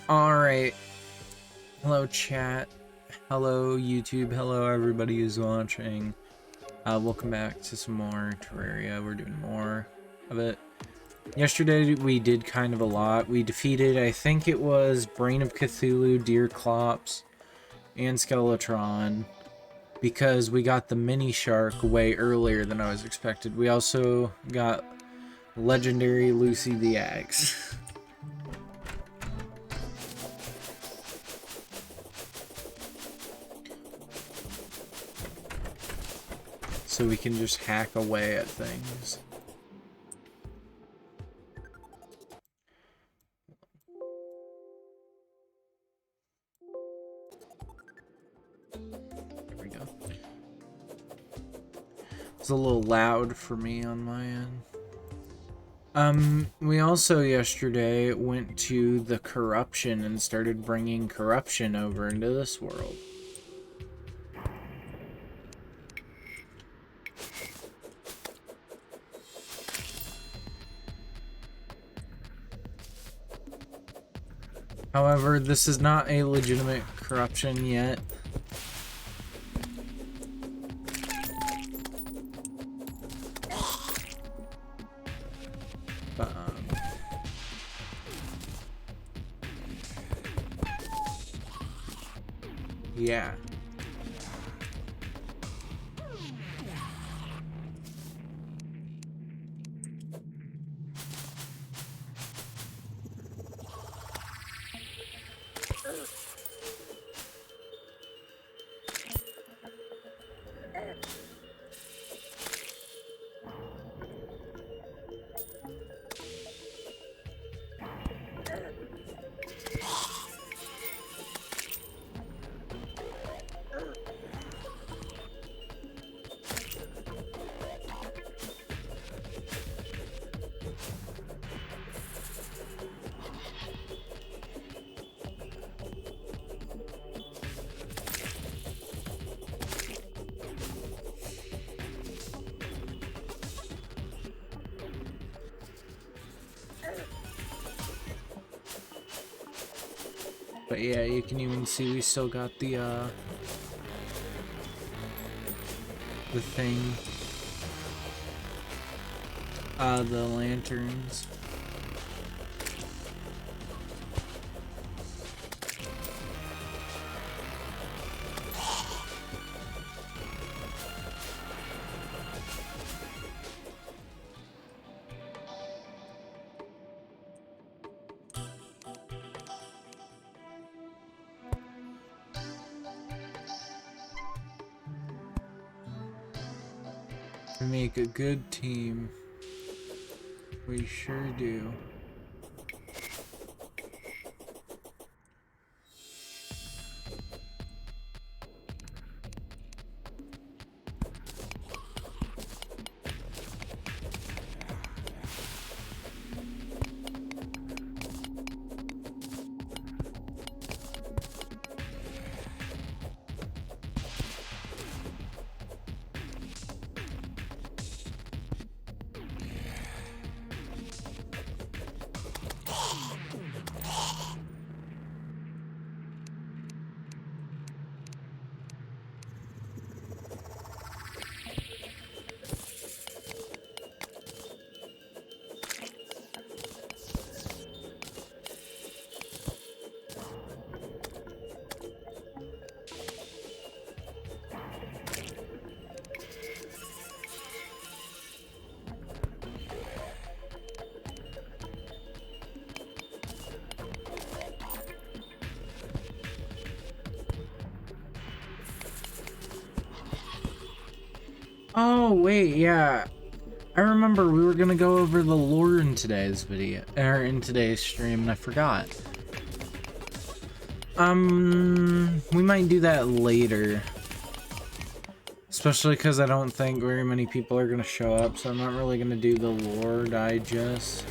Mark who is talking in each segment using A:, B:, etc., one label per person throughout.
A: Alright. Hello, chat. Hello, YouTube. Hello, everybody who's watching. Welcome back to some more Terraria. We're doing more of it. Yesterday, we did kind of a lot. We defeated, I think it was Brain of Cthulhu, Deerclops, and Skeletron, because we got the mini shark way earlier than I was expected. We also got legendary Lucy the Axe. So we can just hack away at things. There we go. It's a little loud for me on my end. We also yesterday went to the corruption and started bringing corruption over into this world. However, this is not a legitimate corruption yet. But, yeah. But yeah, you can even see we still got the thing. The lanterns. We make a good team. We sure do. Oh, wait, yeah. I remember we were gonna go over the lore in today's video, or in today's stream, and I forgot. We might do that later. Especially because I don't think very many people are gonna show up, so I'm not really gonna do the lore digest.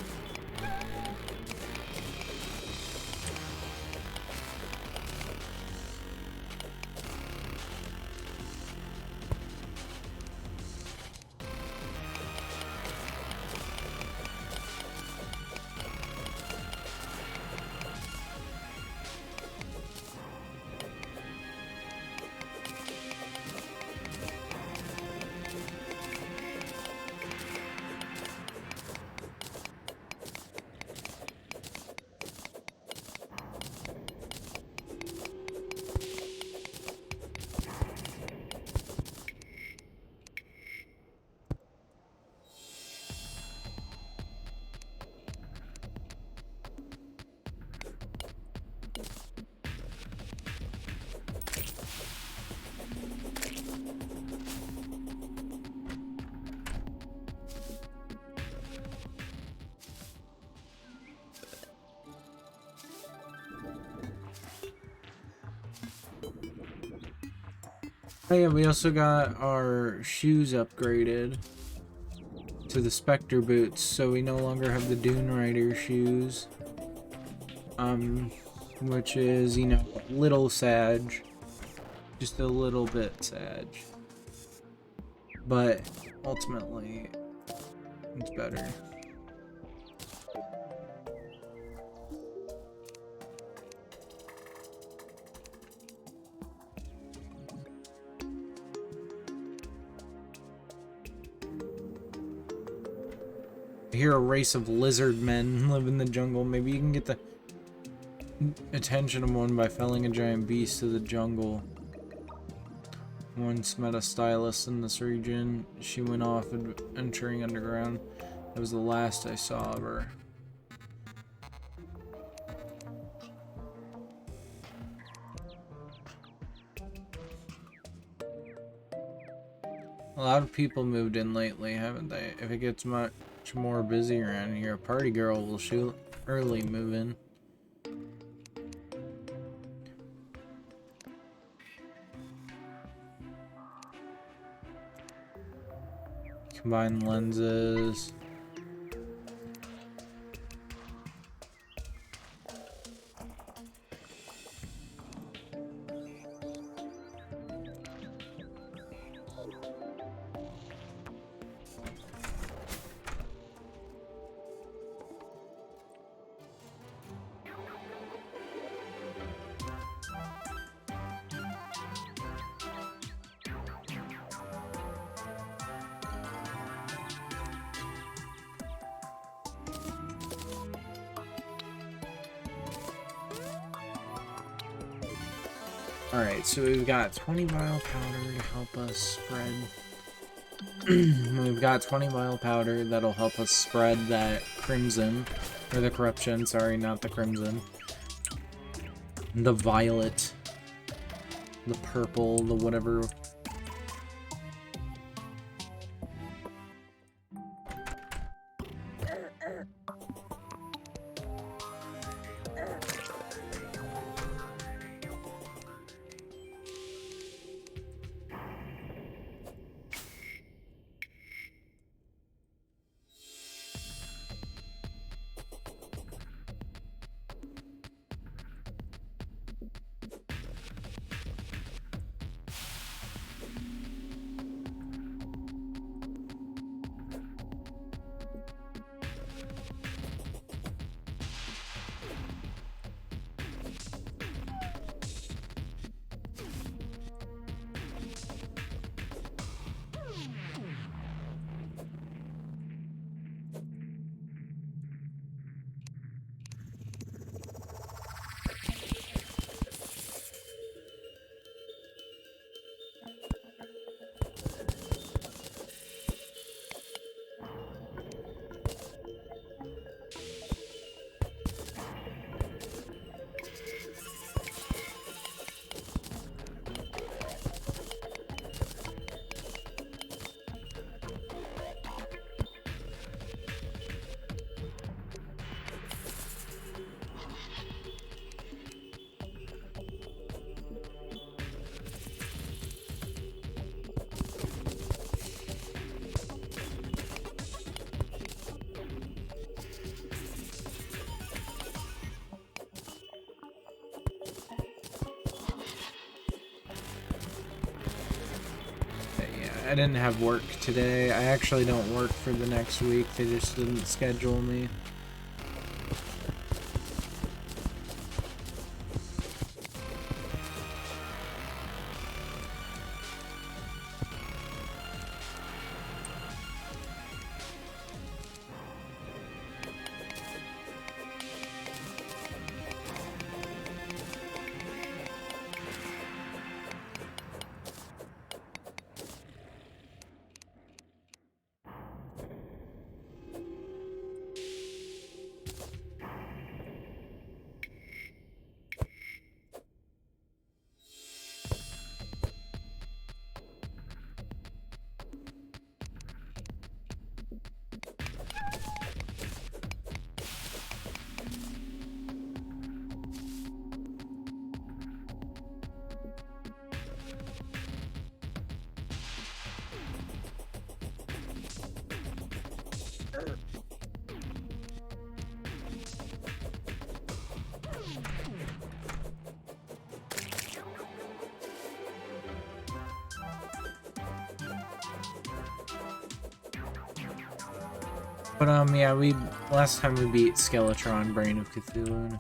A: Oh yeah, we also got our shoes upgraded to the Spectre boots, so we no longer have the Dune Rider shoes. Which is, you know, little sad. Just a little bit sad. But ultimately, it's better. I hear a race of lizard men live in the jungle. Maybe you can get the attention of one by felling a giant beast to the jungle. Once met a stylist in this region. She went off entering underground. That was the last I saw of her. A lot of people moved in lately, haven't they? If it gets much more busy around here, a party girl will shoot early move in. Combine lenses. Alright, so we've got 20 vial powder to help us spread. We've got 20 vial powder that'll help us spread that crimson. Or the corruption, sorry, not the crimson. The violet. The purple, the whatever. I didn't have work today. I actually don't work for the next week. They just didn't schedule me. But yeah, last time we beat Skeletron, Brain of Cthulhu.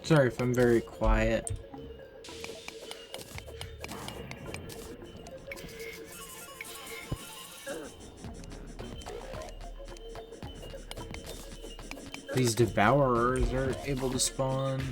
A: Sorry if I'm very quiet. These devourers are able to spawn.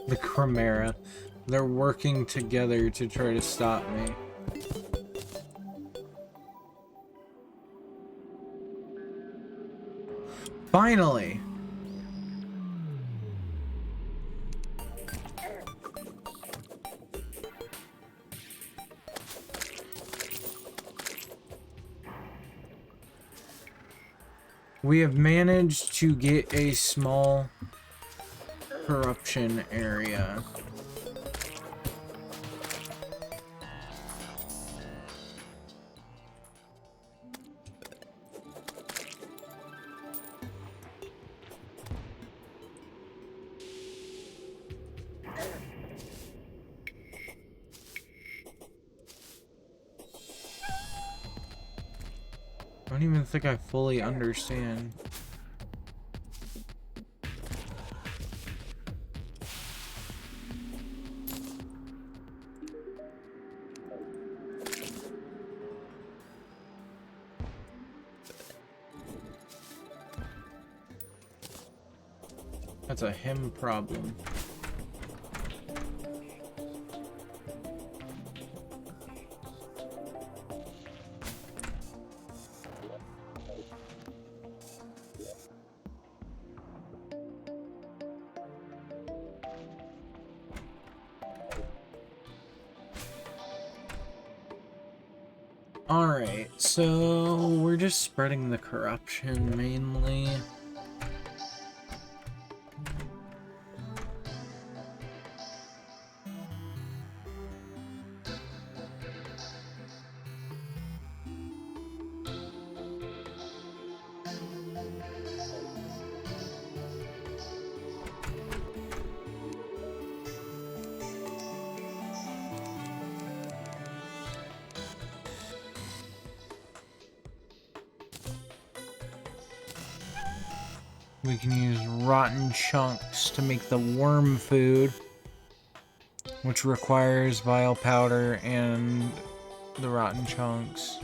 A: The Chimera. They're working together to try to stop me. Finally! We have managed to get a small corruption area. I don't even think I fully understand. That's a him problem. Alright, so we're just spreading the corruption mainly. We can use rotten chunks to make the worm food, which requires vile powder and the rotten chunks.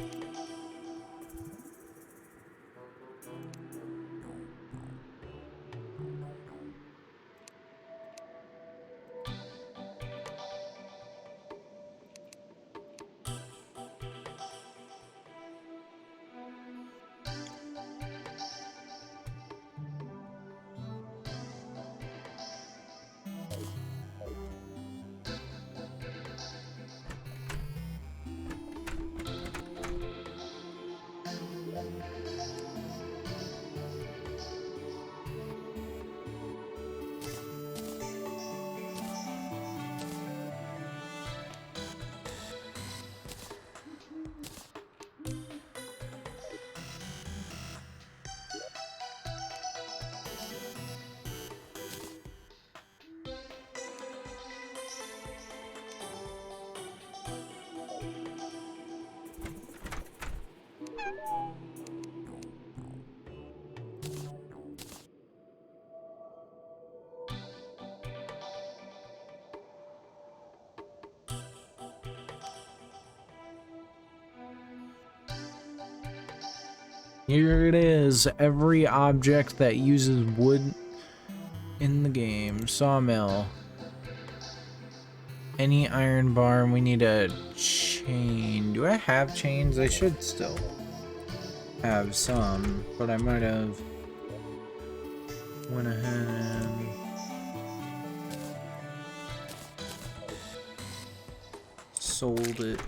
A: Here it is. Every object that uses wood in the game. Sawmill. Any iron bar, and we need a chain. Do I have chains? I should still have some, but I might have went ahead and sold it.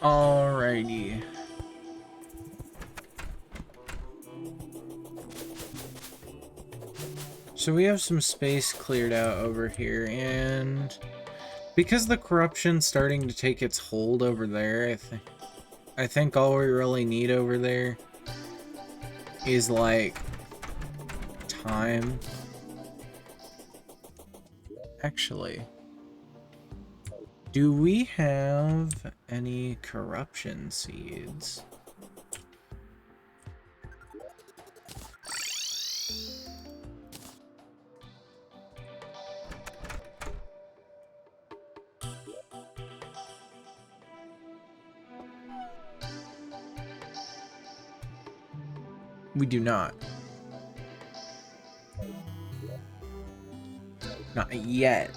A: Alrighty. So we have some space cleared out over here, and because the corruption's starting to take its hold over there, I think all we really need over there is like time. Actually, do we have any corruption seeds? We do not. Not yet.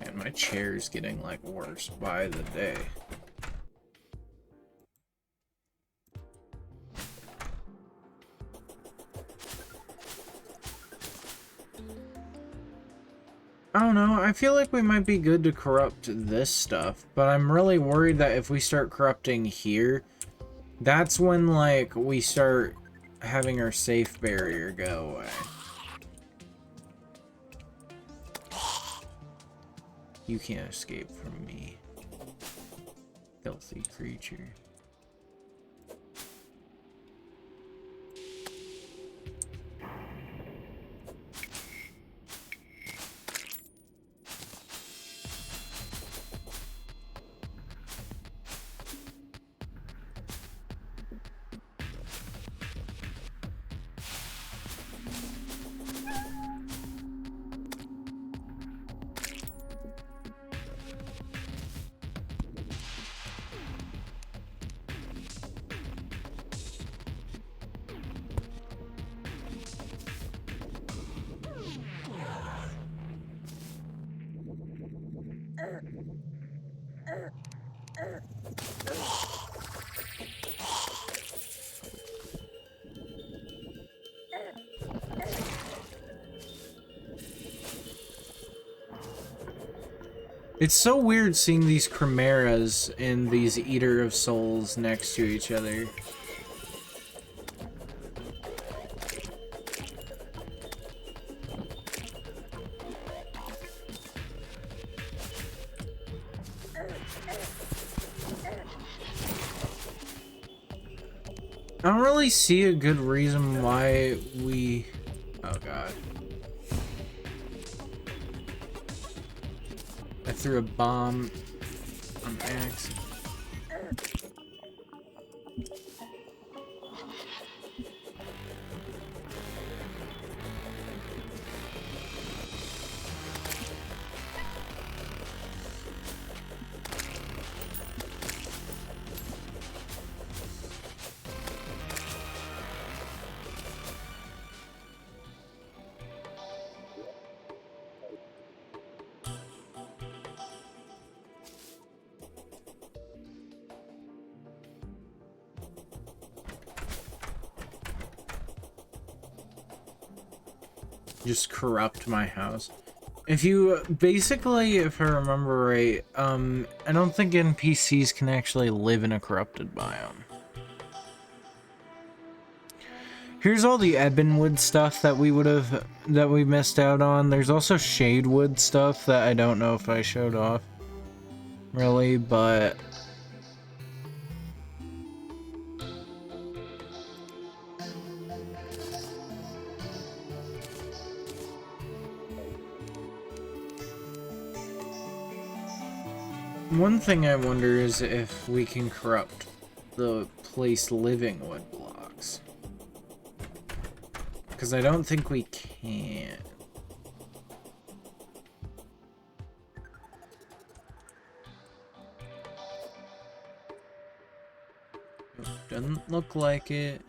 A: And my chair's getting like worse by the day. I don't know, I feel like we might be good to corrupt this stuff, but I'm really worried that if we start corrupting here, that's when, like, we start having our safe barrier go away. You can't escape from me, filthy creature. It's so weird seeing these chimeras and these Eater of Souls next to each other. I don't really see a good reason why we... Oh god. I threw a bomb on accident. just corrupt my house. If you, basically, if I remember right, I don't think NPCs can actually live in a corrupted biome. Here's all the Ebonwood stuff that we missed out on. There's also Shadewood stuff that I don't know if I showed off, really, but... One thing I wonder is if we can corrupt the place living wood blocks. Because I don't think we can. Doesn't look like it.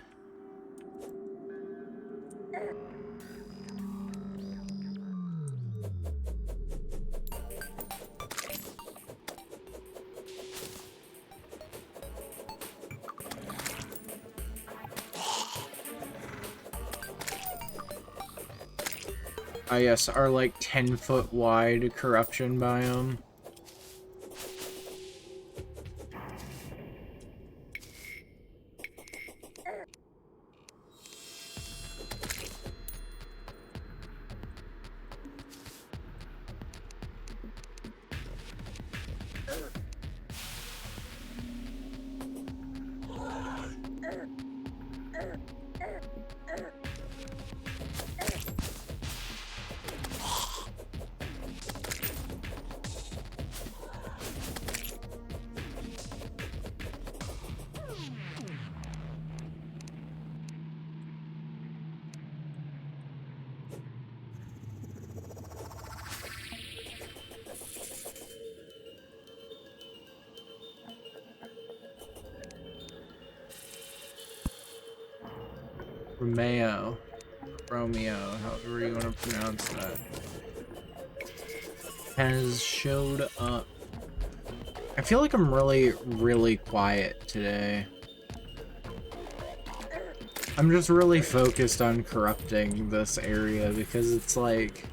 A: Ah, yes, our like 10-foot wide corruption biome. Romeo, however you want to pronounce that, has showed up. I feel like I'm really quiet today. I'm just really focused on corrupting this area because it's like...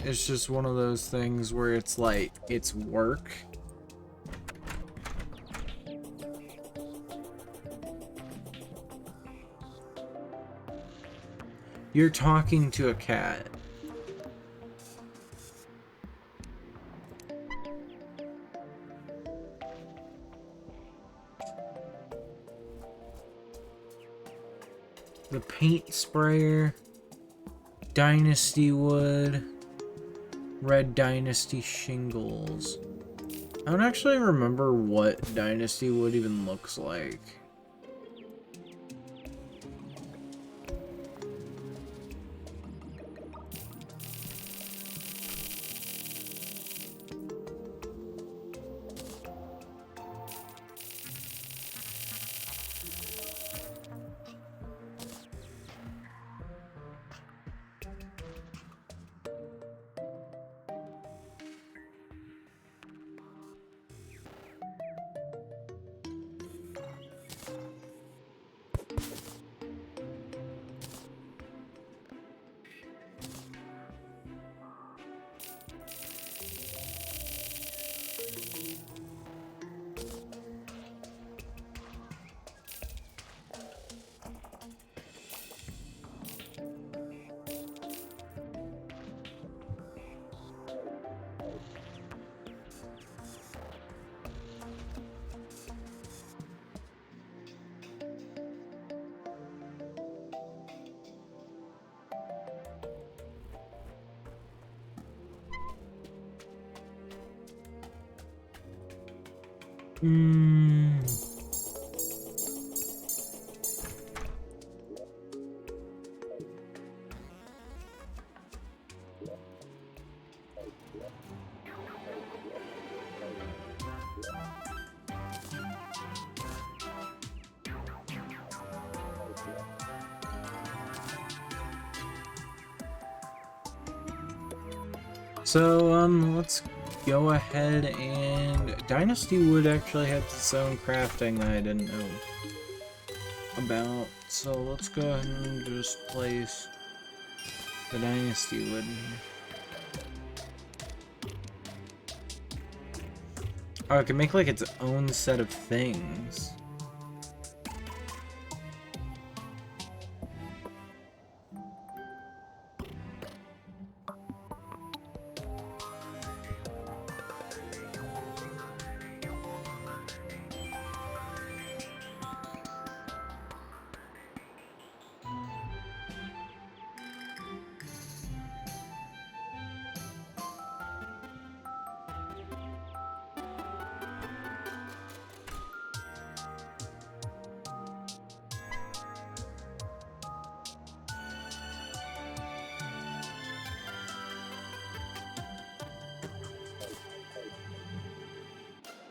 A: It's just one of those things where it's like, it's work. You're talking to a cat. The paint sprayer, Dynasty wood, red Dynasty shingles. I don't actually remember what Dynasty wood even looks like. So, let's go ahead and... Dynasty wood actually has its own crafting that I didn't know. about. So let's go ahead and just place the dynasty wood in here. Oh, it can make like its own set of things.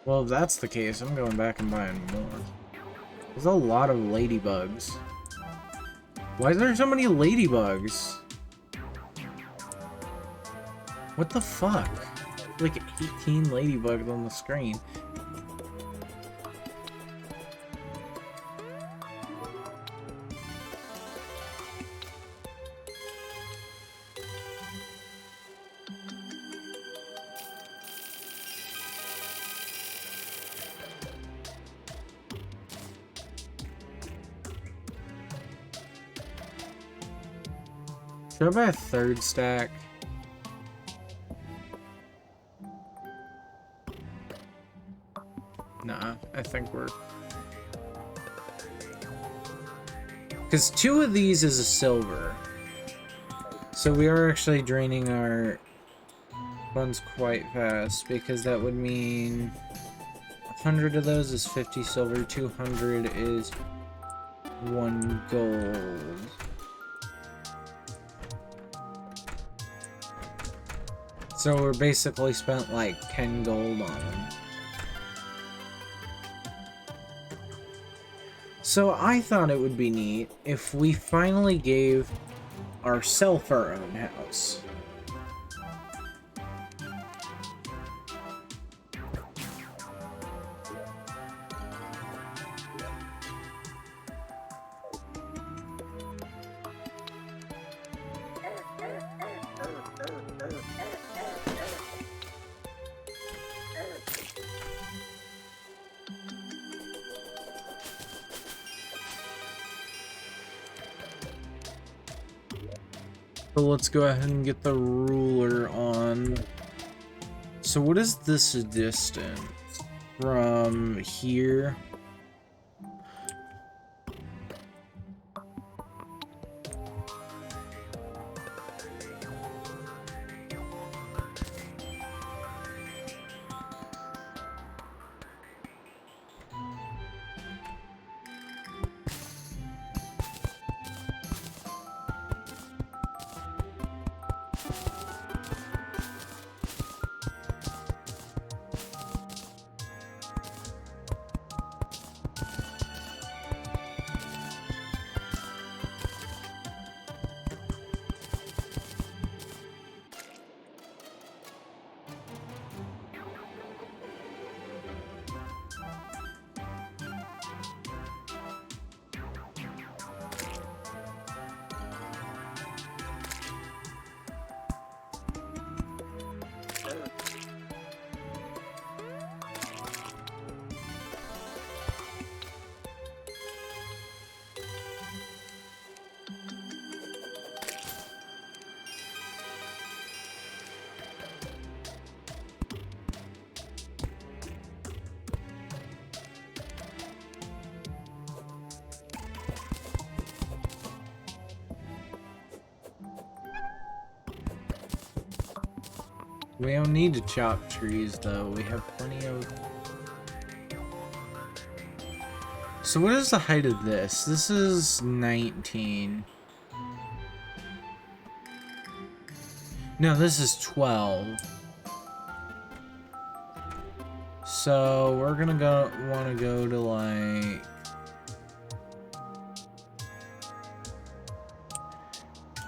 A: Well, if that's the case, I'm going back and buying more. There's a lot of ladybugs. Why is there so many ladybugs? What the fuck? Like 18 ladybugs on the screen. Should I buy a third stack? Nah, I think we're... Because 2 of these is a silver. So we are actually draining our funds quite fast, because that would mean 100 of those is 50 silver, 200 is 1 gold. So we're basically spent like 10 gold on them. So I thought it would be neat if we finally gave ourselves our own house. So let's go ahead and get the ruler on. So what is this distance from here? We don't need to chop trees, though. We have plenty of... So what is the height of this? This is 19. No, this is 12. So we're gonna want to go to like...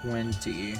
A: 20.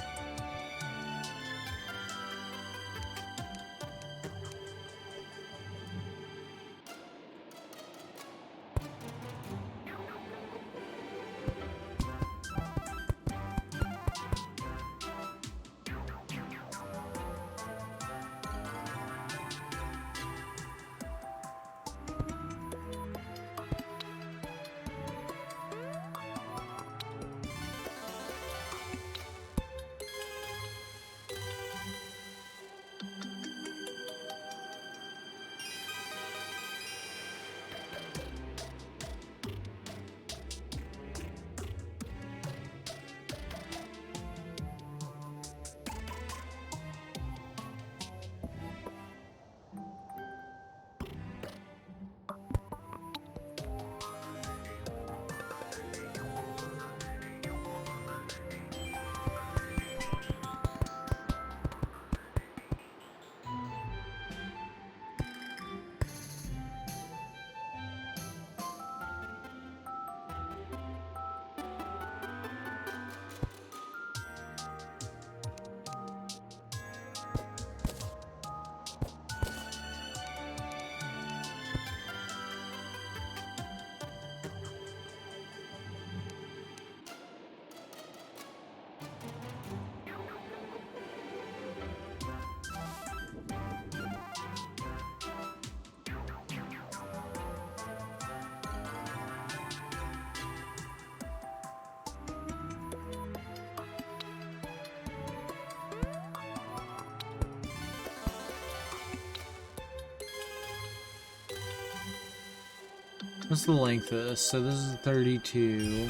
A: What's the length of this? So this is 32.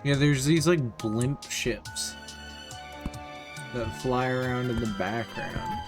A: Yeah, there's these like blimp ships that fly around in the background.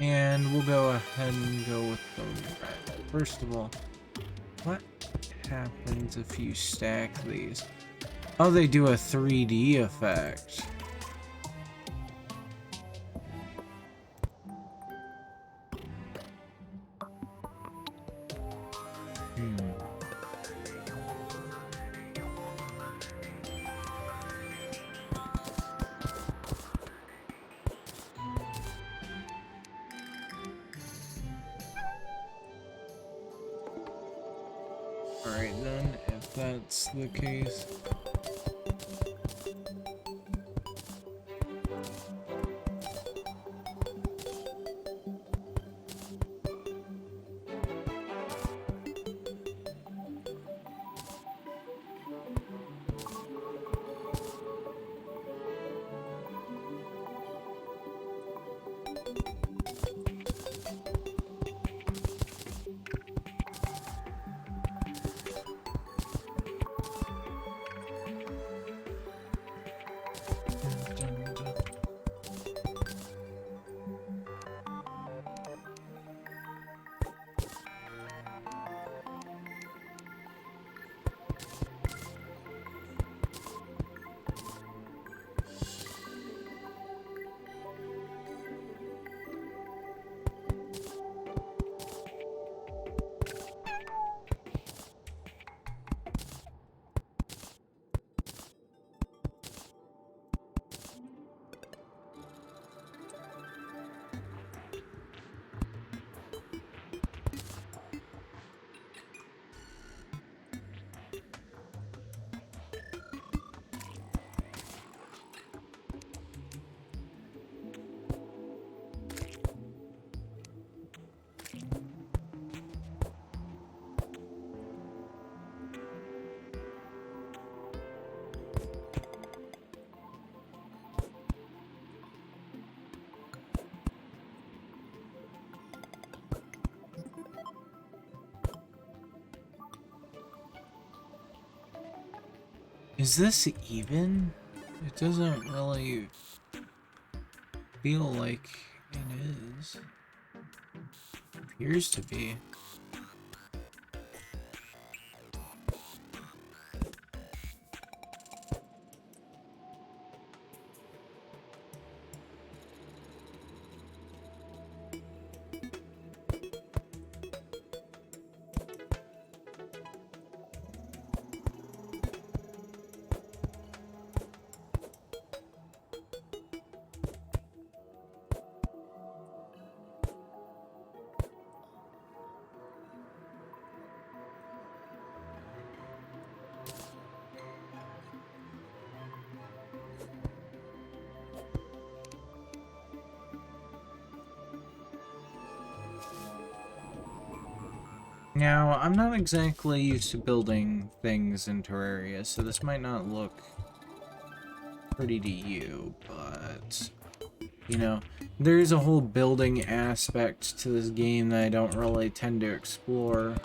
A: And we'll go ahead and go with the red. First of all, what happens if you stack these? Oh, they do a 3D effect. Alright then, if that's the case. Is this even? It doesn't really feel like it is. Appears to be. Now, I'm not exactly used to building things in Terraria, so this might not look pretty to you, but, you know, there is a whole building aspect to this game that I don't really tend to explore.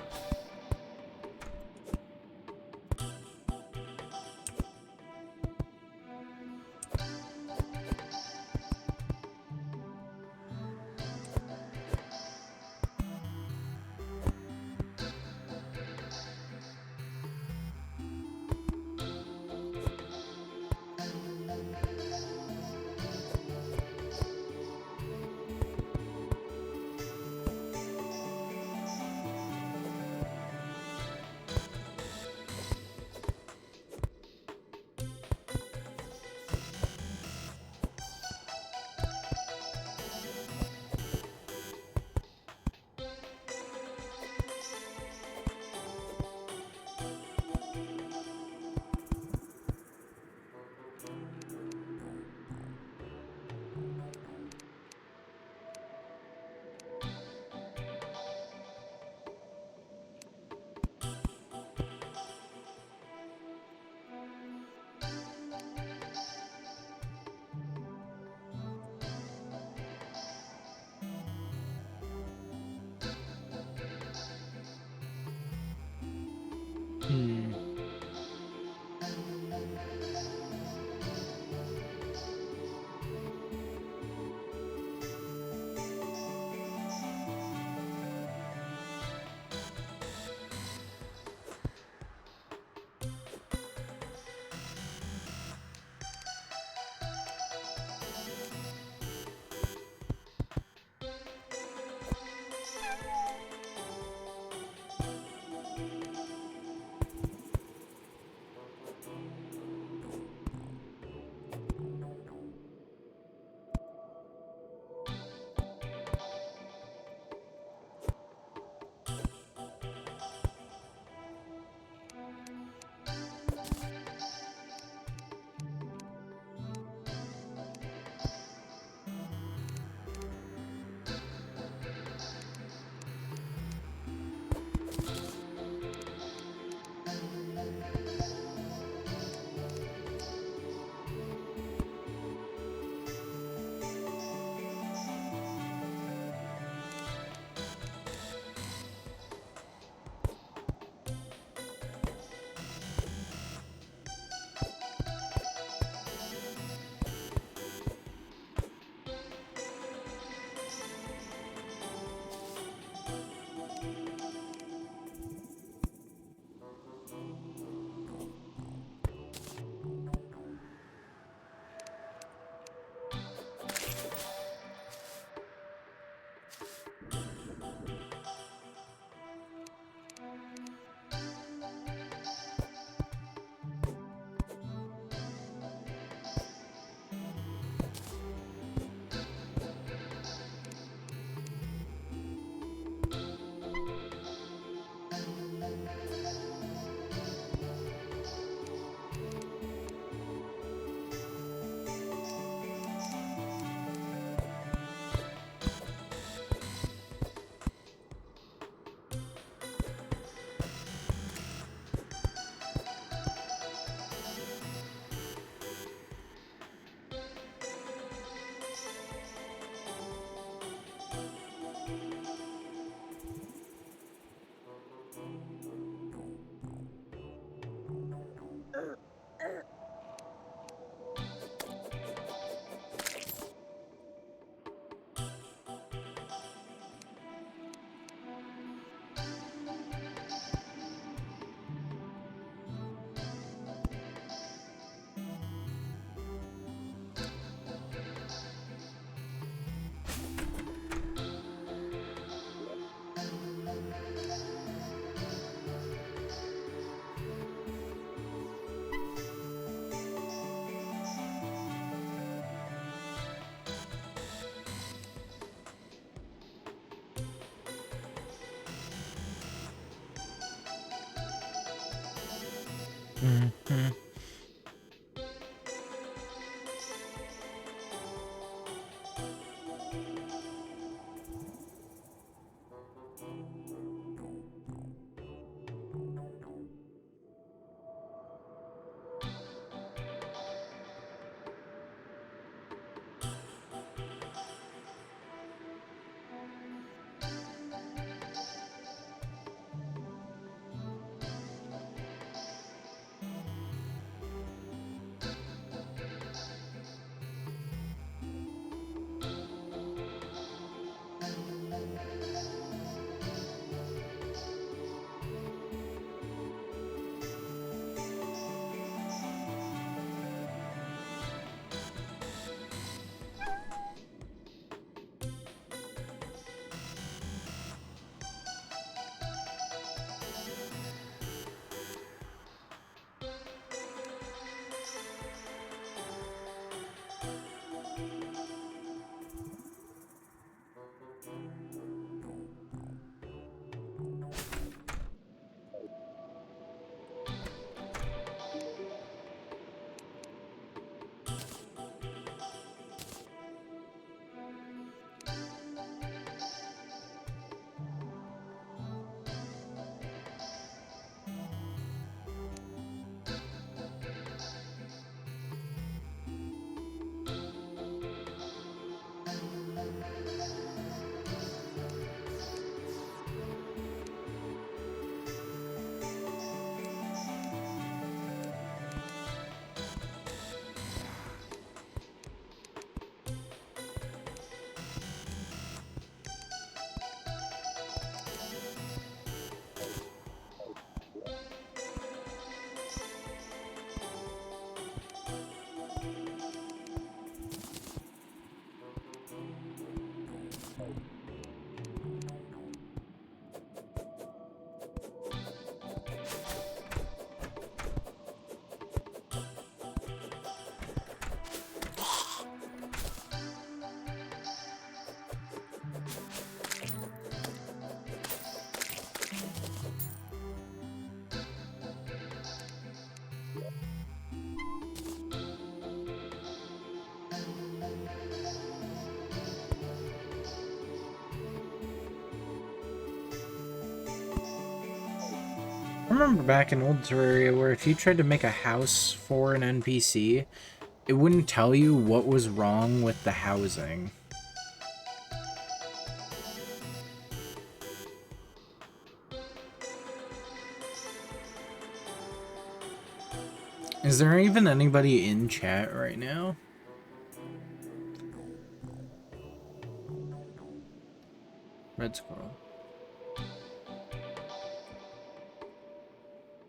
A: Hmm. Mm-hmm. remember back in old Terraria where if you tried to make a house for an NPC, it wouldn't tell you what was wrong with the housing. Is there even anybody in chat right now? Red squirrel.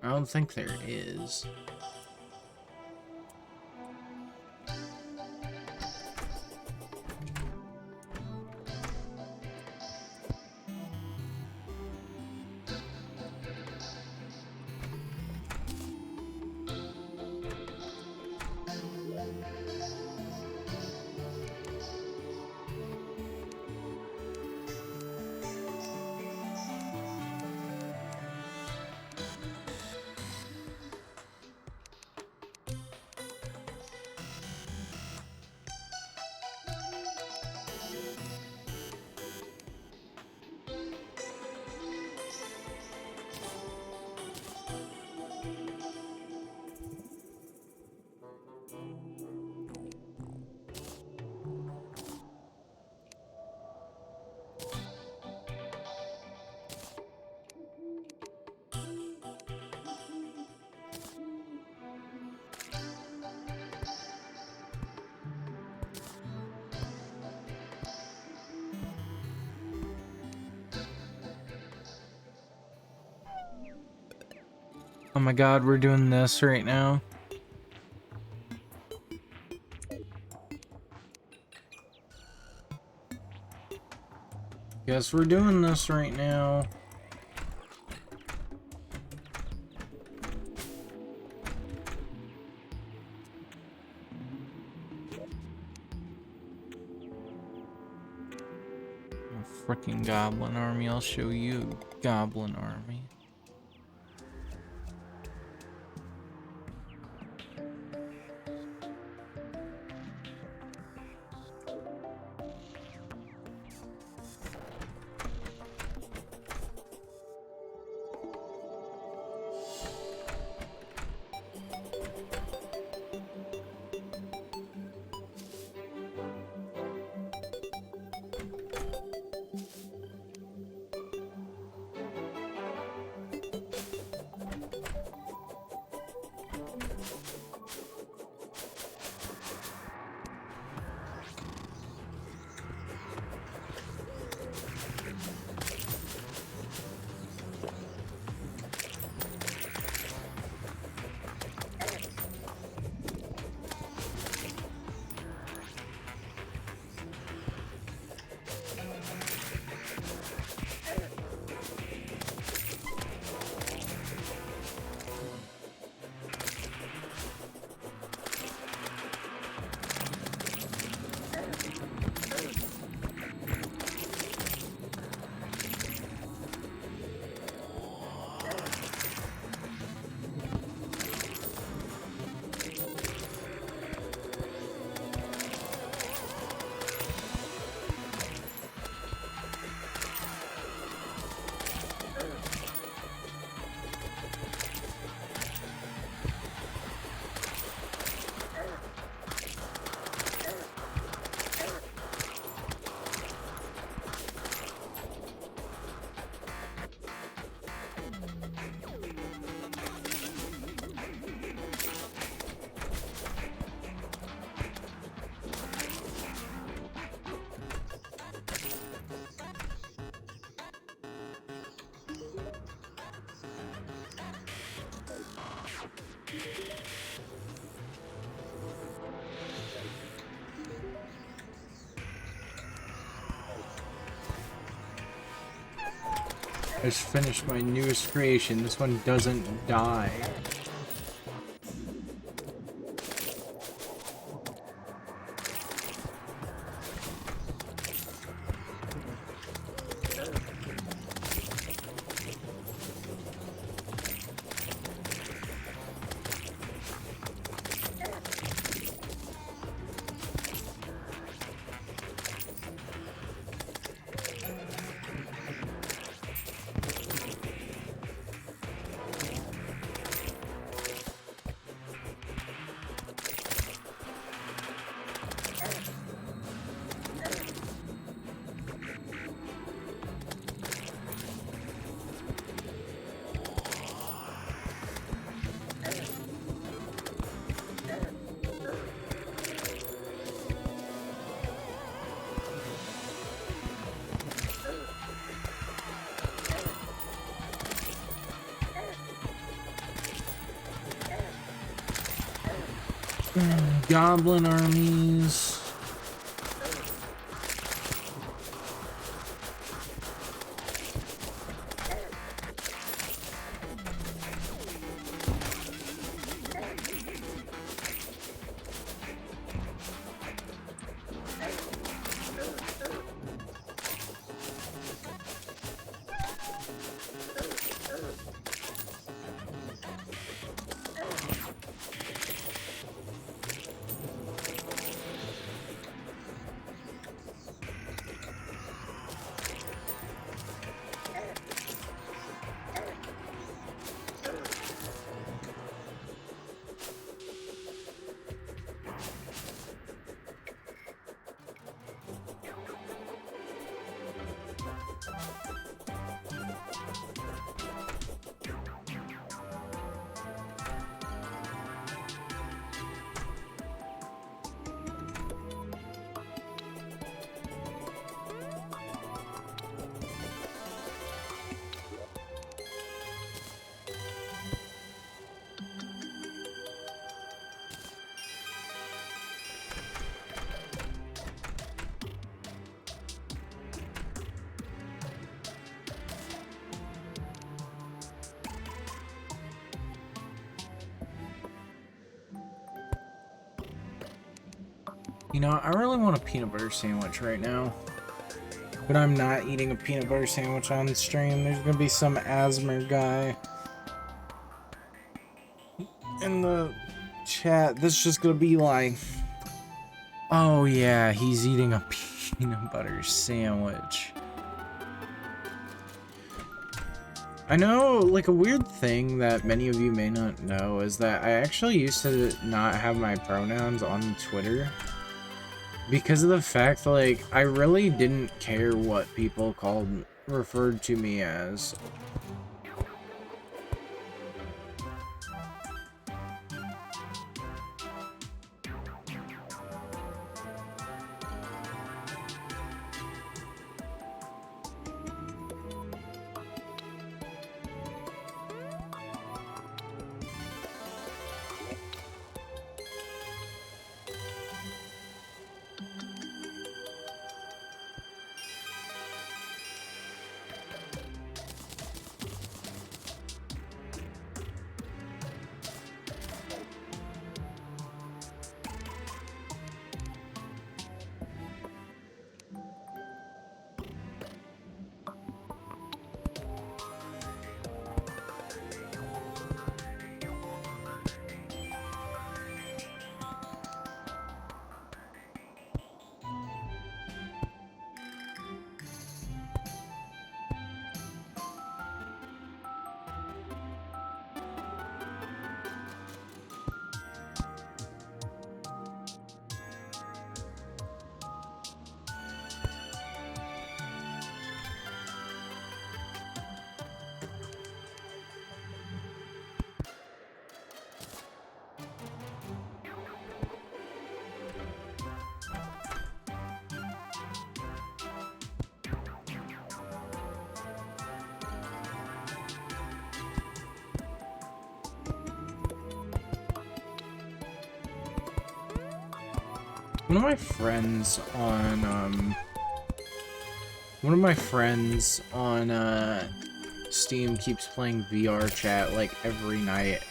A: I don't think there is. Oh my god, we're doing this right now. Guess we're doing this right now. Freaking goblin army, I'll show you. Goblin army. I just finished my newest creation. This one doesn't die. Goblin armies. You know, I really want a peanut butter sandwich right now. But I'm not eating a peanut butter sandwich on stream. There's gonna be some asthma guy in the chat that's just gonna be like, oh yeah, he's eating a peanut butter sandwich. I know, like, a weird thing that many of you may not know is that I actually used to not have my pronouns on Twitter. Because of the fact, like, I really didn't care what people referred to me as. One of my friends on Steam keeps playing VR chat like every night.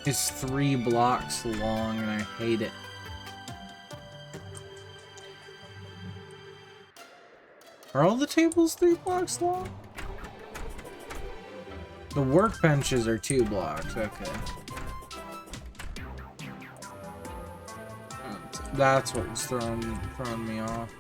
A: It's 3 blocks long and I hate it. Are all the tables 3 blocks long? The workbenches are 2 blocks, okay. That's what was throwing me off.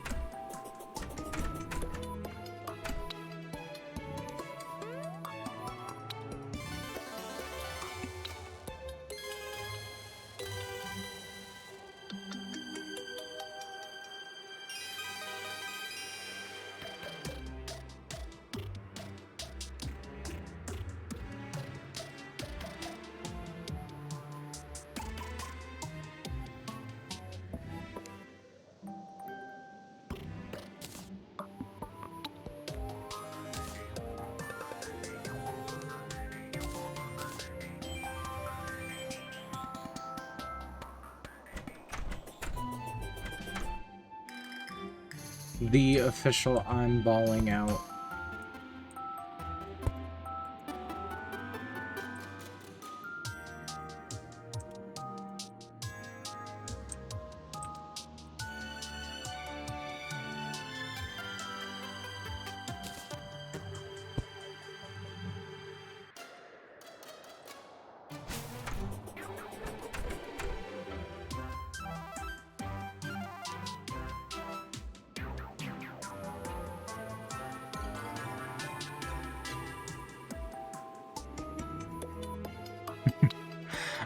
A: The official I'm balling out.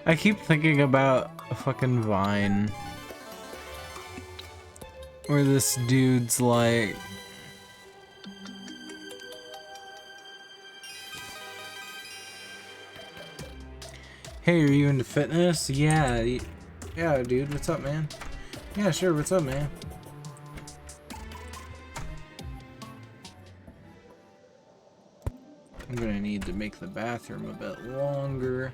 A: I keep thinking about a fucking Vine where this dude's like, hey, are you into fitness? Yeah, yeah, dude, what's up, man? Yeah, sure, what's up, man? I'm gonna need to make the bathroom a bit longer.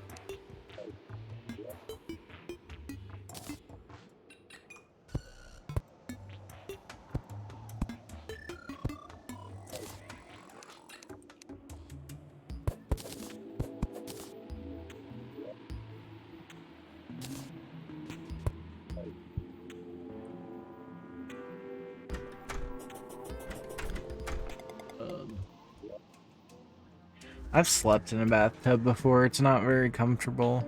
A: I've slept in a bathtub before. It's not very comfortable.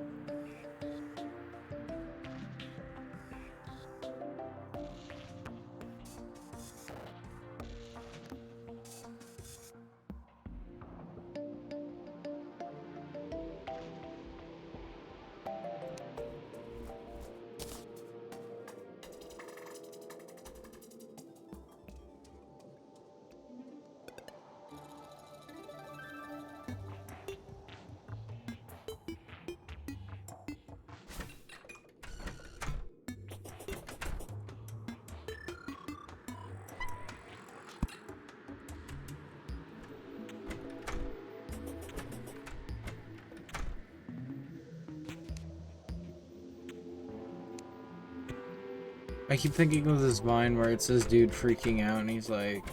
A: I keep thinking of this Vine where it's this dude freaking out and he's like,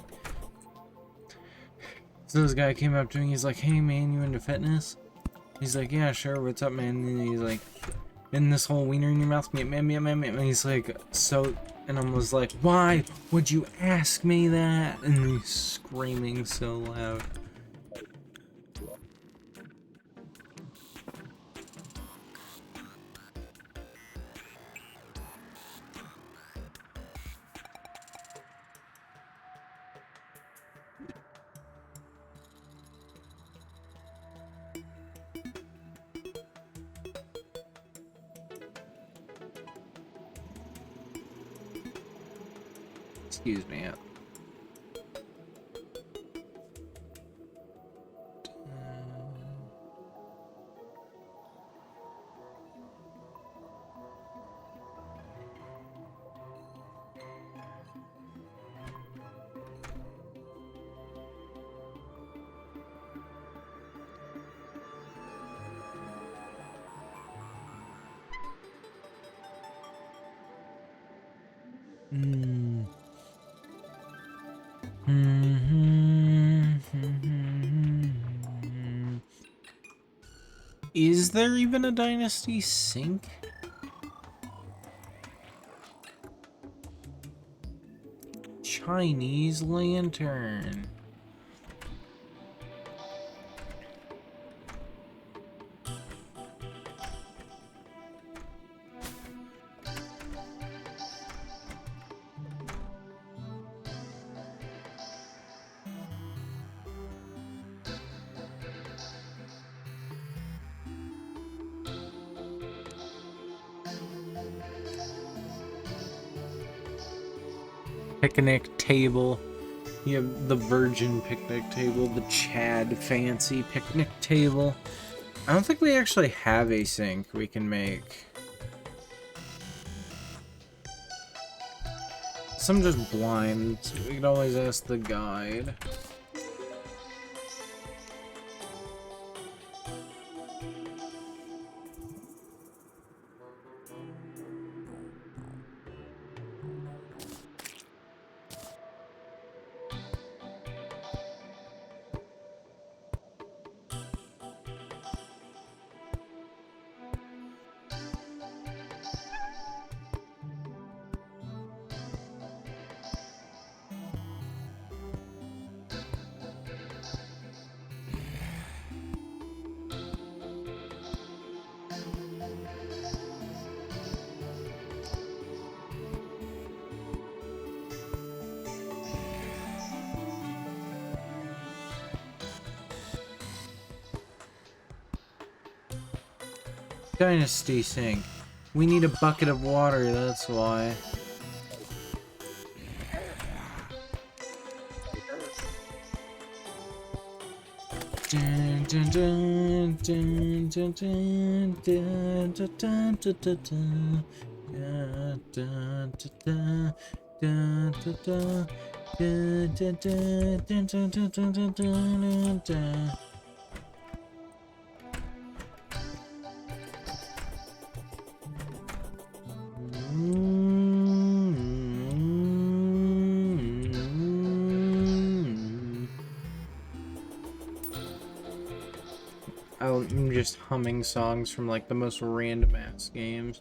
A: so this guy came up to me, he's like, hey man, you into fitness? He's like, yeah, sure, what's up, man? And he's like, in this whole wiener in your mouth, and he's like, so, and I was like, why would you ask me that? And he's screaming so loud. Excuse me. Is there even a Dynasty sink? Chinese lantern. Picnic table. You have the virgin picnic table, the Chad fancy picnic table. I don't think we actually have a sink we can make. So I'm just blind. We can always ask the guide. Dynasty sink. We need a bucket of water, that's why. Dun, dun, dun, dun, dun, dun, dun, dun, dun, dun, dun, dun. Dun, dun, dun, dun, dun, dun, dun, dun, dun, dun, dun, dun, dun, dun, dun, dun. I'm just humming songs from like the most random ass games.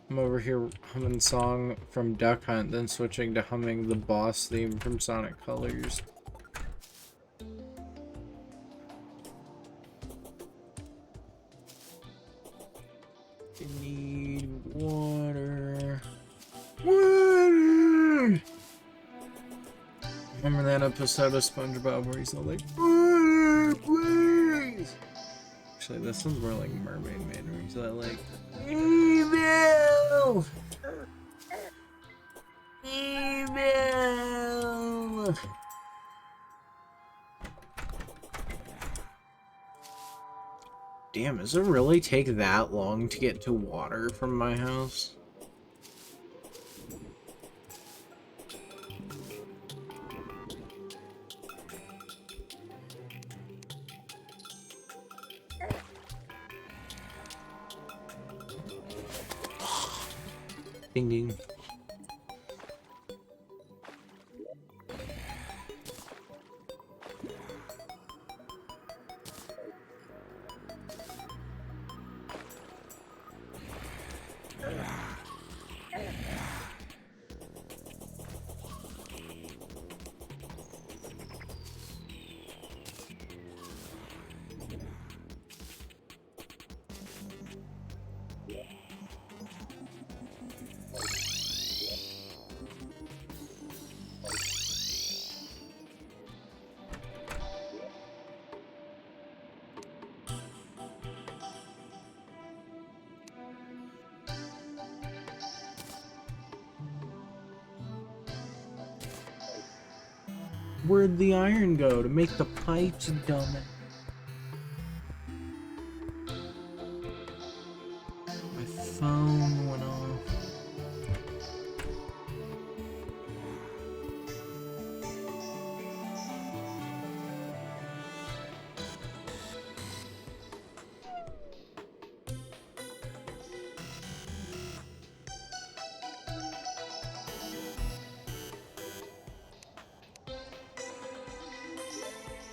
A: I'm over here humming a song from Duck Hunt, then switching to humming the boss theme from Sonic Colors. I need water. Water! Remember that episode of SpongeBob where he's all like, water, please! Actually, this one's more like Mermaid Man, where he's all like, evil! Evil! Damn, does it really take that long to get to water from my house? Ding ding. Where'd the iron go to make the pipes, dumb? My phone went off.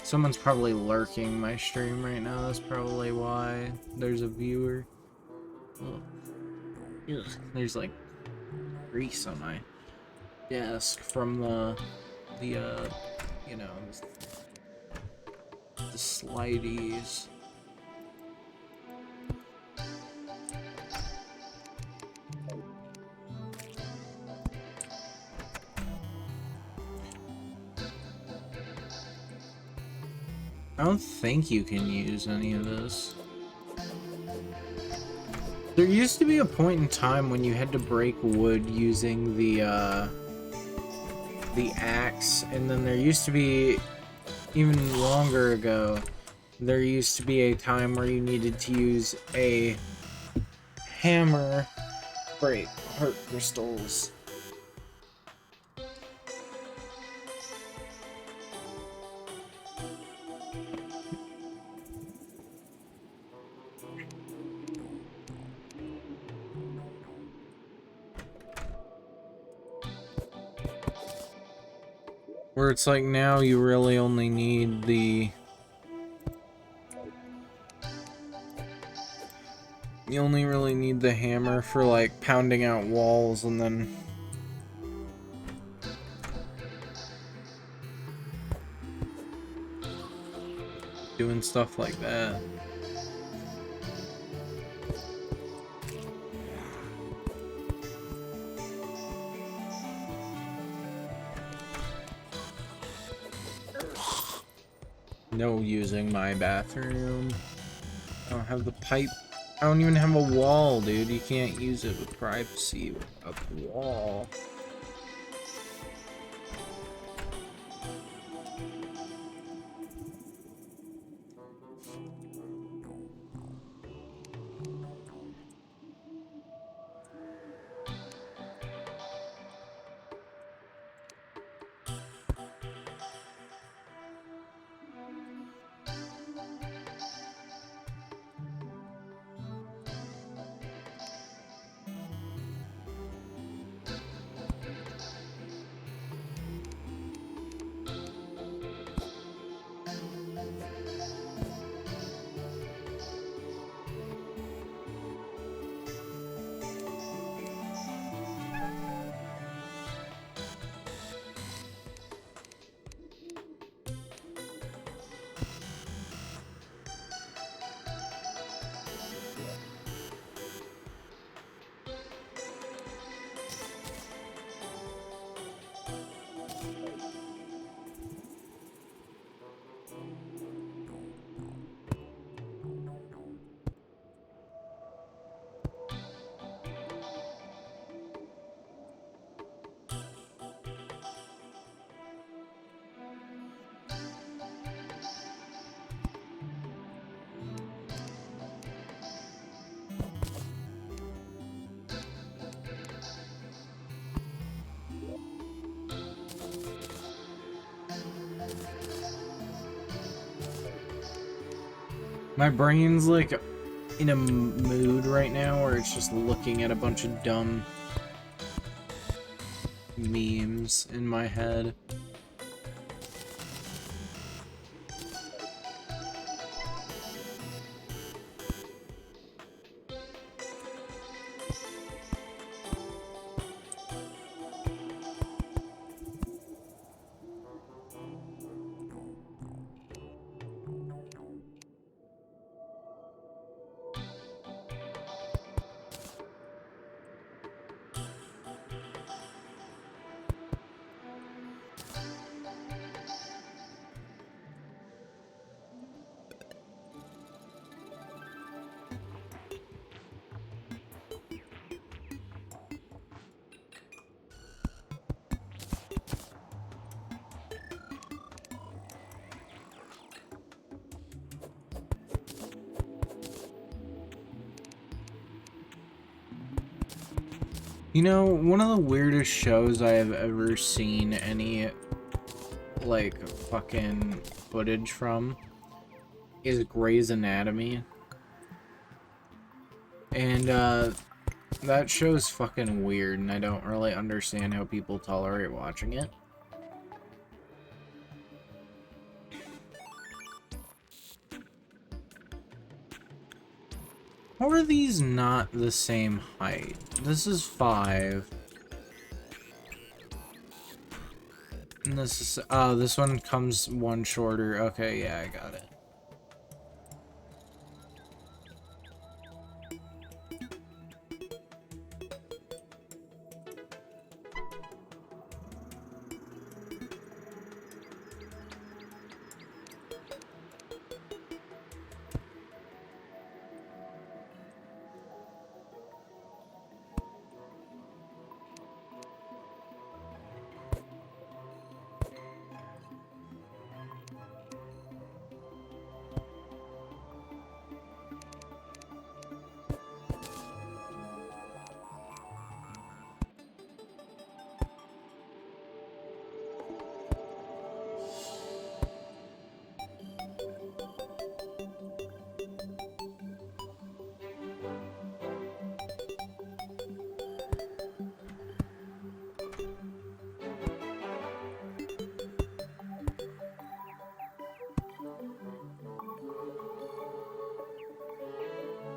A: Someone's probably lurking my stream right now. That's probably why there's a viewer. Oh. Ugh. There's like grease on my desk from the you know, the slideys. I don't think you can use any of this. There used to be a point in time when you had to break wood using the axe, and then there used to be, even longer ago, there used to be a time where you needed to use a hammer to break heart crystals. Where it's like now you really only need the... You only really need the hammer for like pounding out walls and then... doing stuff like that. No using my bathroom. I don't have the pipe. I don't even have a wall, dude. You can't use it with privacy without the wall. My brain's like in a mood right now where it's just looking at a bunch of dumb memes in my head. You know, one of the weirdest shows I have ever seen any, like, fucking footage from is Grey's Anatomy. And, that show's fucking weird, and I don't really understand how people tolerate watching it. How are these not the same height? This is 5. And this is, oh, this one comes one shorter. Okay, yeah, I got it.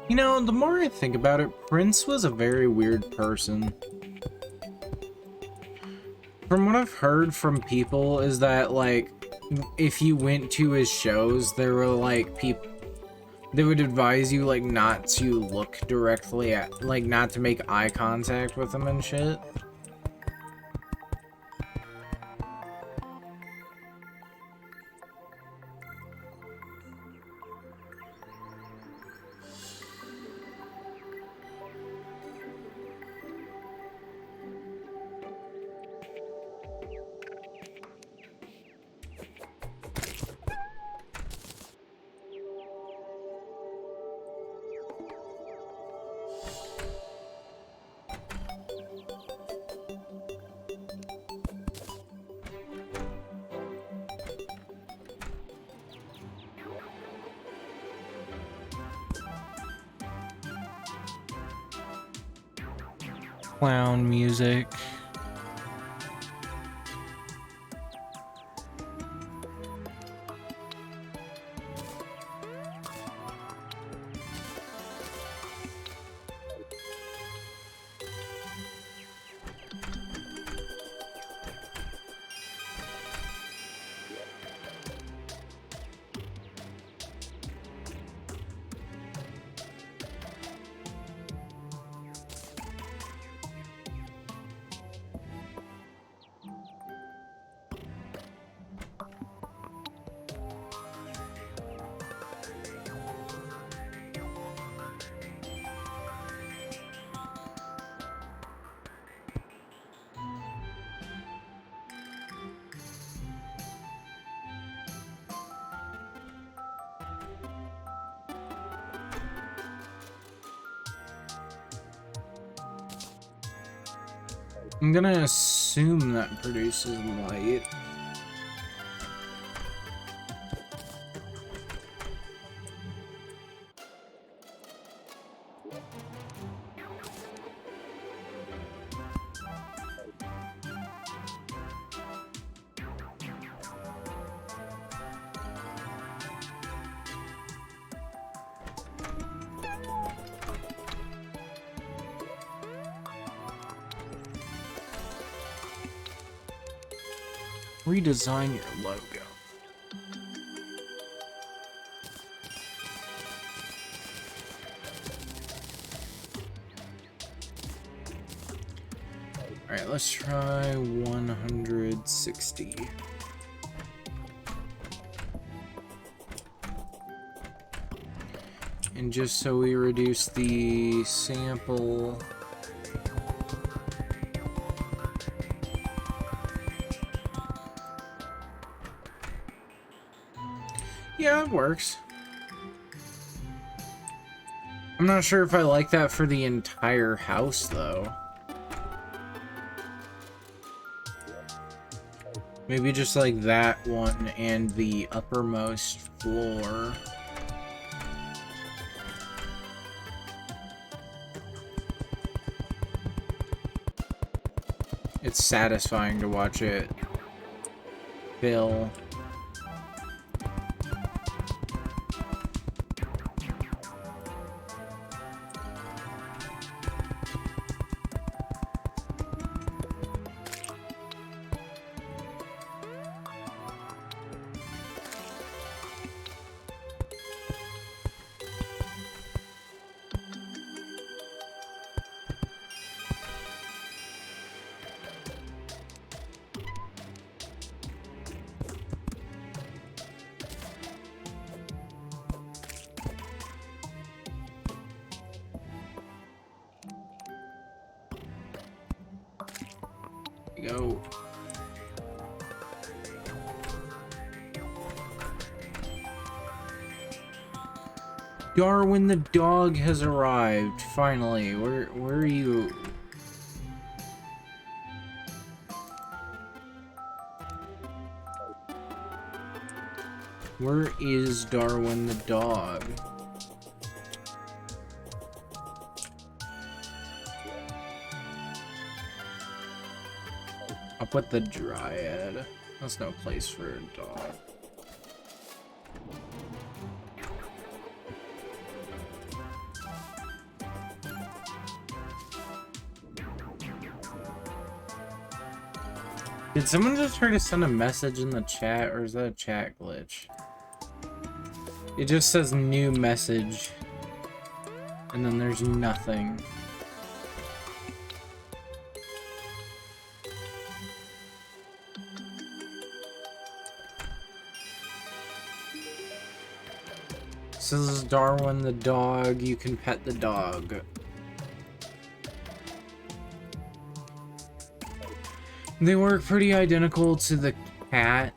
A: You know, the more I think about it, Prince was a very weird person. From what I've heard from people is that, like, if you went to his shows, there were, like, people... They would advise you, like, not to look directly at... Like, not to make eye contact with him and shit. Clown music. I'm gonna assume that produces light. Redesign your logo. Alright, let's try 160. And just so we reduce the sample... Yeah, it works. I'm not sure if I like that for the entire house, though. Maybe just like that one and the uppermost floor. It's satisfying to watch it fill. Go. Darwin the dog has arrived. Finally. Where are you? Where is Darwin the dog? I'll put the dryad. That's no place for a dog. Did someone just try to send a message in the chat, or is that a chat glitch? It just says new message, and then there's nothing. This is Darwin the dog. You can pet the dog. They work pretty identical to the cat.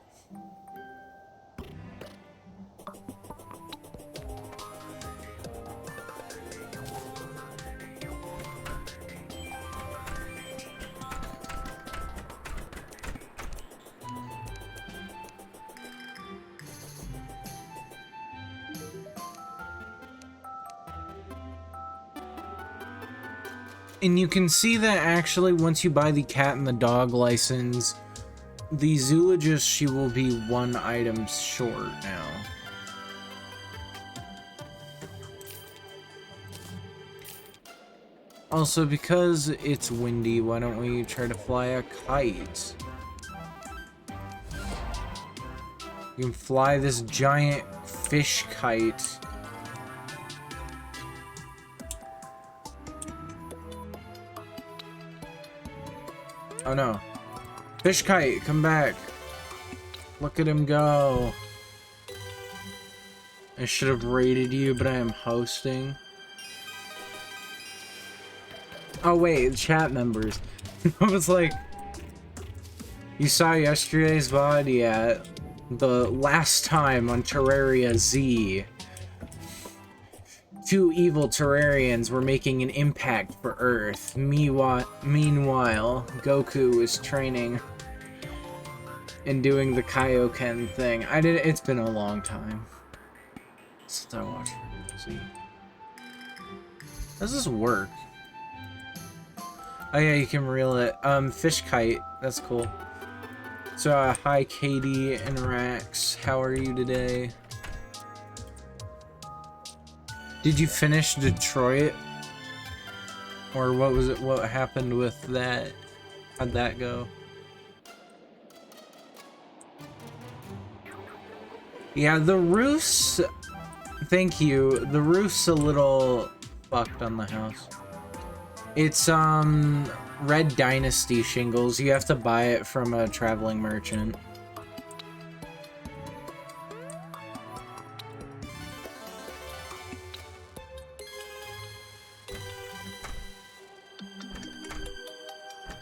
A: And you can see that actually once you buy the cat and the dog license, the zoologist, she will be 1 item short now. Also, because it's windy, why don't we try to fly a kite? You can fly this giant fish kite. Oh no. Fish kite, come back. Look at him go. I should have raided you, but I am hosting. Oh wait, chat members. I was like, you saw yesterday's VOD? Yeah. The last time on Terraria Z. 2 evil Terrarians were making an impact for Earth. Meanwhile, Goku was training and doing the Kaioken thing. It's been a long time since I watched Z. How does this work? Oh yeah, you can reel it. Fish kite. That's cool. So, hi Katie and Rax. How are you today? Did you finish Detroit? Or what was it? What happened with that? How'd that go? Yeah, the roof's... Thank you. The roof's a little fucked on the house. It's, Red Dynasty shingles. You have to buy it from a traveling merchant.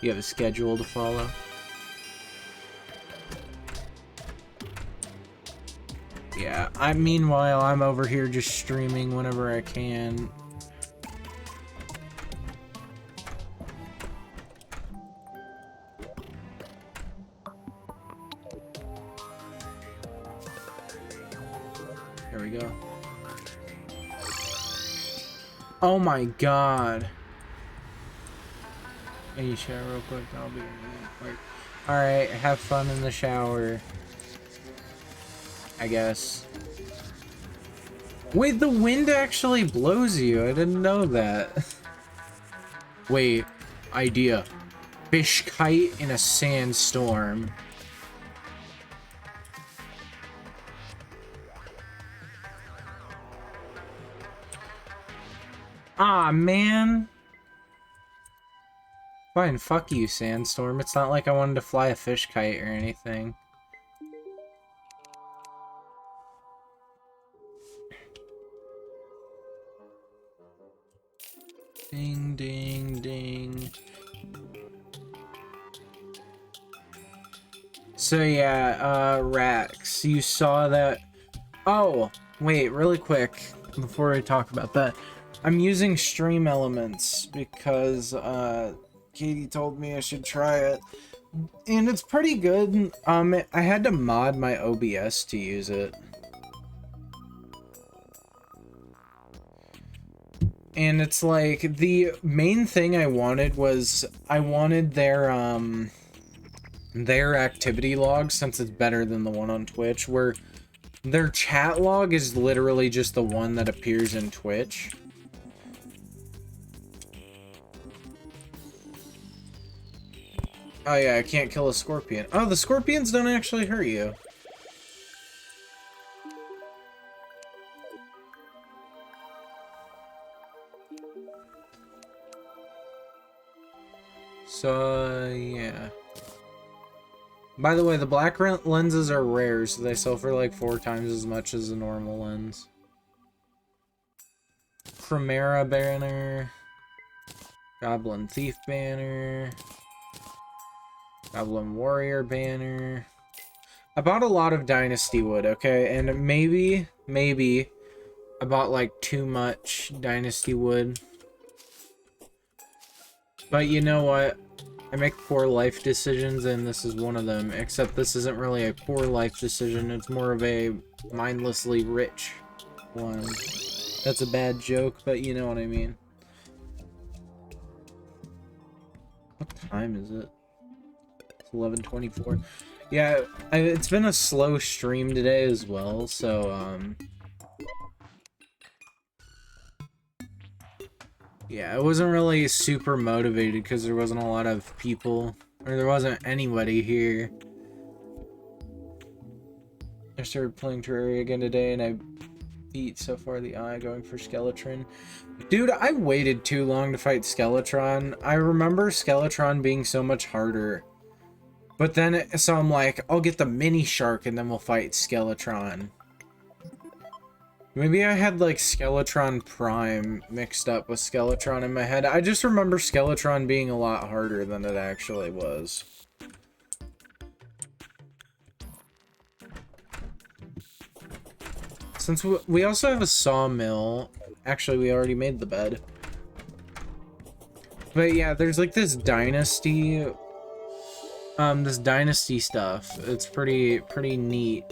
A: You have a schedule to follow. Yeah, meanwhile, I'm over here just streaming whenever I can. Oh my god. Can you shower real quick? I'll be quick. Alright, have fun in the shower. I guess. Wait, the wind actually blows you. I didn't know that. Wait, idea. Fish kite in a sandstorm. Ah, man. Fine, fuck you, sandstorm. It's not like I wanted to fly a fish kite or anything. Ding, ding, ding. So yeah, Rax, you saw that... Oh, wait, really quick, before I talk about that. I'm using Stream Elements because, Katie told me I should try it. And it's pretty good. I had to mod my OBS to use it. And it's like, the main thing I wanted was, I wanted their activity log, since it's better than the one on Twitch, where their chat log is literally just the one that appears in Twitch. Oh yeah, I can't kill a scorpion. Oh, the scorpions don't actually hurt you. So, yeah. By the way, the black lenses are rare, so they sell for like 4 times as much as a normal lens. Chimera banner. Goblin Thief banner. Goblin Warrior banner. I bought a lot of Dynasty wood, okay? And maybe I bought like too much Dynasty wood. But you know what? I make poor life decisions, and this is one of them. Except this isn't really a poor life decision. It's more of a mindlessly rich one. That's a bad joke, but you know what I mean. What time is it? It's 11:24. Yeah, it's been a slow stream today as well, so, yeah, I wasn't really super motivated because there wasn't a lot of people, or there wasn't anybody here. I started playing Terraria again today, and I beat so far the eye going for Skeletron. Dude, I waited too long to fight Skeletron. I remember Skeletron being so much harder. But then, so I'm like, I'll get the mini shark and then we'll fight Skeletron. Maybe I had like Skeletron Prime mixed up with Skeletron in my head. I just remember Skeletron being a lot harder than it actually was. Since we also have a sawmill. Actually, we already made the bed. But yeah, there's like this dynasty stuff. It's pretty neat.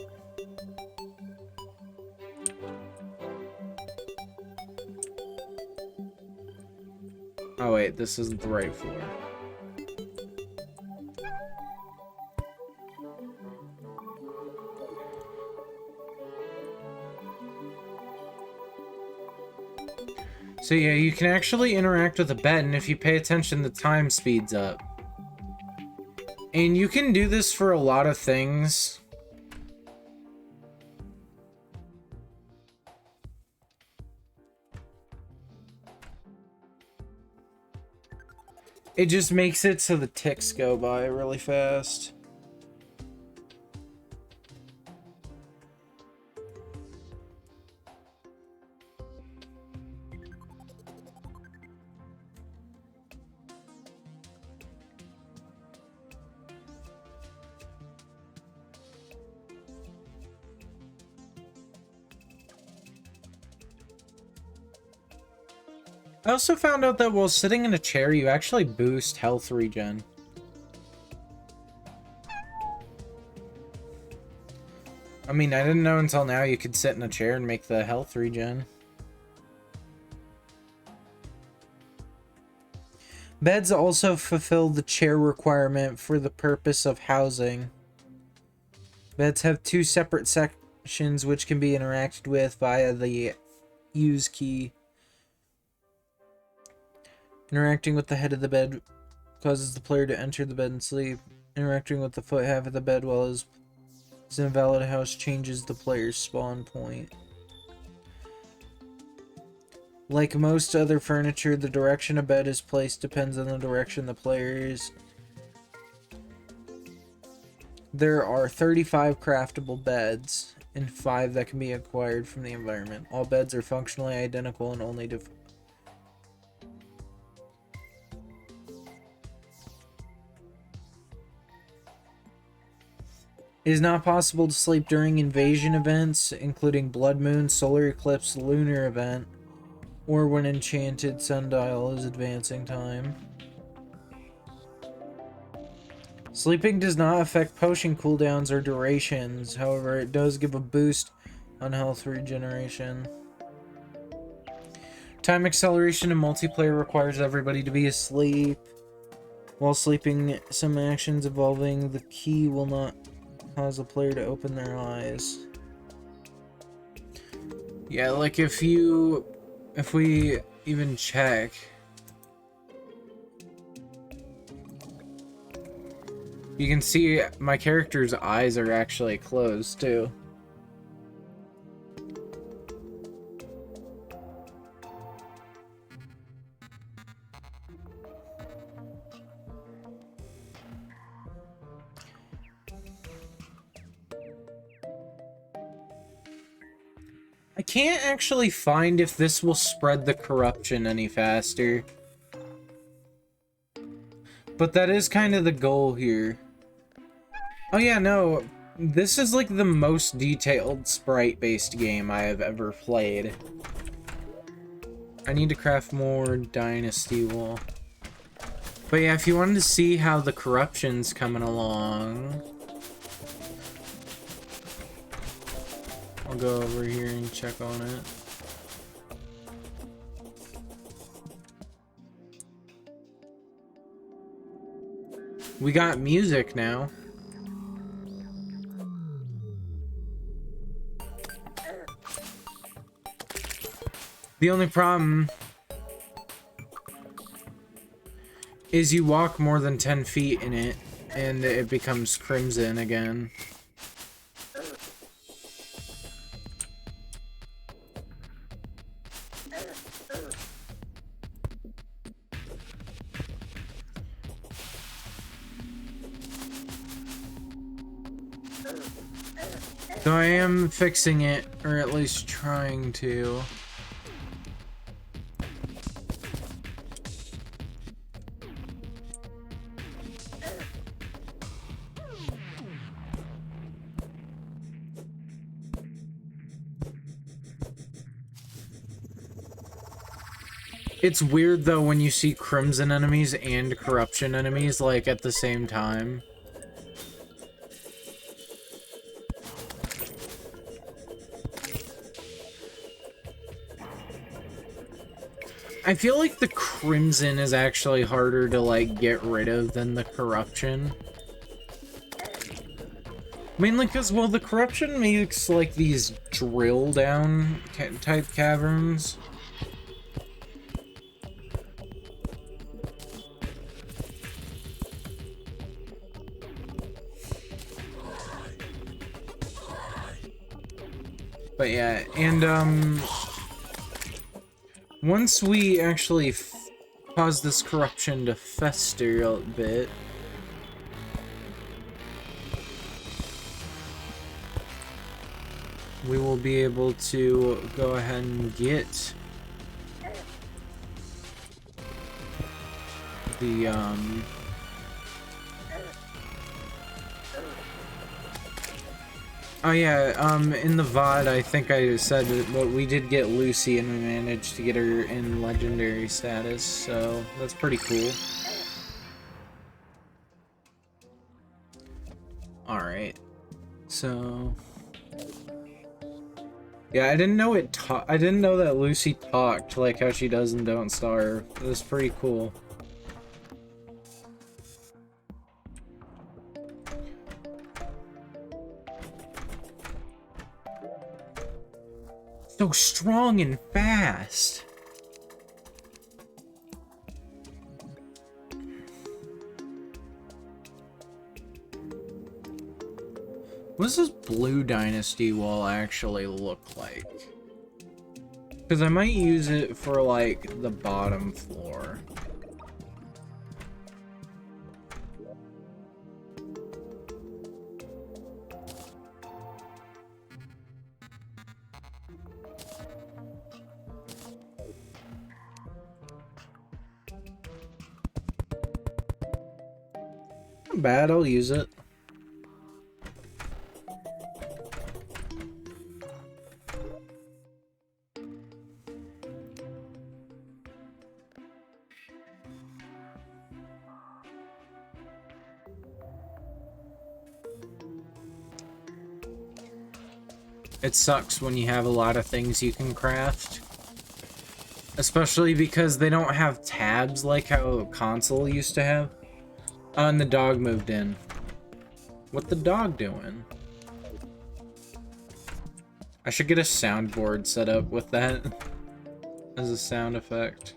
A: Oh wait, this isn't the right floor. So yeah, you can actually interact with the bed, and if you pay attention, the time speeds up. And you can do this for a lot of things. It just makes it so the ticks go by really fast. I also found out that while sitting in a chair, you actually boost health regen. I mean, I didn't know until now you could sit in a chair and make the health regen. Beds also fulfill the chair requirement for the purpose of housing. Beds have two separate sections which can be interacted with via the use key. Interacting with the head of the bed causes the player to enter the bed and sleep. Interacting with the foot half of the bed while is in a valid house changes the player's spawn point. Like most other furniture, the direction a bed is placed depends on the direction the player is. There are 35 craftable beds and 5 that can be acquired from the environment. All beds are functionally identical and only It is not possible to sleep during invasion events, including blood moon, solar eclipse, lunar event, or when enchanted sundial is advancing time. Sleeping does not affect potion cooldowns or durations, however it does give a boost on health regeneration. Time acceleration in multiplayer requires everybody to be asleep. While sleeping, some actions involving the key will not cause the player to open their eyes. Yeah, like if we even check, you can see my character's eyes are actually closed too. I can't actually find if this will spread the corruption any faster. But that is kind of the goal here. Oh yeah, no. This is like the most detailed sprite-based game I have ever played. I need to craft more dynasty wool. But yeah, if you wanted to see how the corruption's coming along, I'll go over here and check on it. We got music now. The only problem is you walk more than 10 feet in it, and it becomes crimson again. So I am fixing it, or at least trying to. It's weird though when you see crimson enemies and corruption enemies like at the same time. I feel like the crimson is actually harder to like get rid of than the corruption. Mainly because, well, the corruption makes like these drill down type caverns. But yeah, and once we actually cause this corruption to fester a bit, we will be able to go ahead and get the oh yeah, in the VOD I think I said that we did get Lucy and we managed to get her in legendary status, so that's pretty cool. Alright, so yeah, I didn't know I didn't know that Lucy talked like how she does in Don't Starve. It was pretty cool. So strong and fast. What does this blue dynasty wall actually look like? Because I might use it for, like, the bottom floor. Not bad, I'll use it. It sucks when you have a lot of things you can craft. Especially because they don't have tabs like how console used to have. Oh, and the dog moved in. What the dog doing? I should get a soundboard set up with that as a sound effect.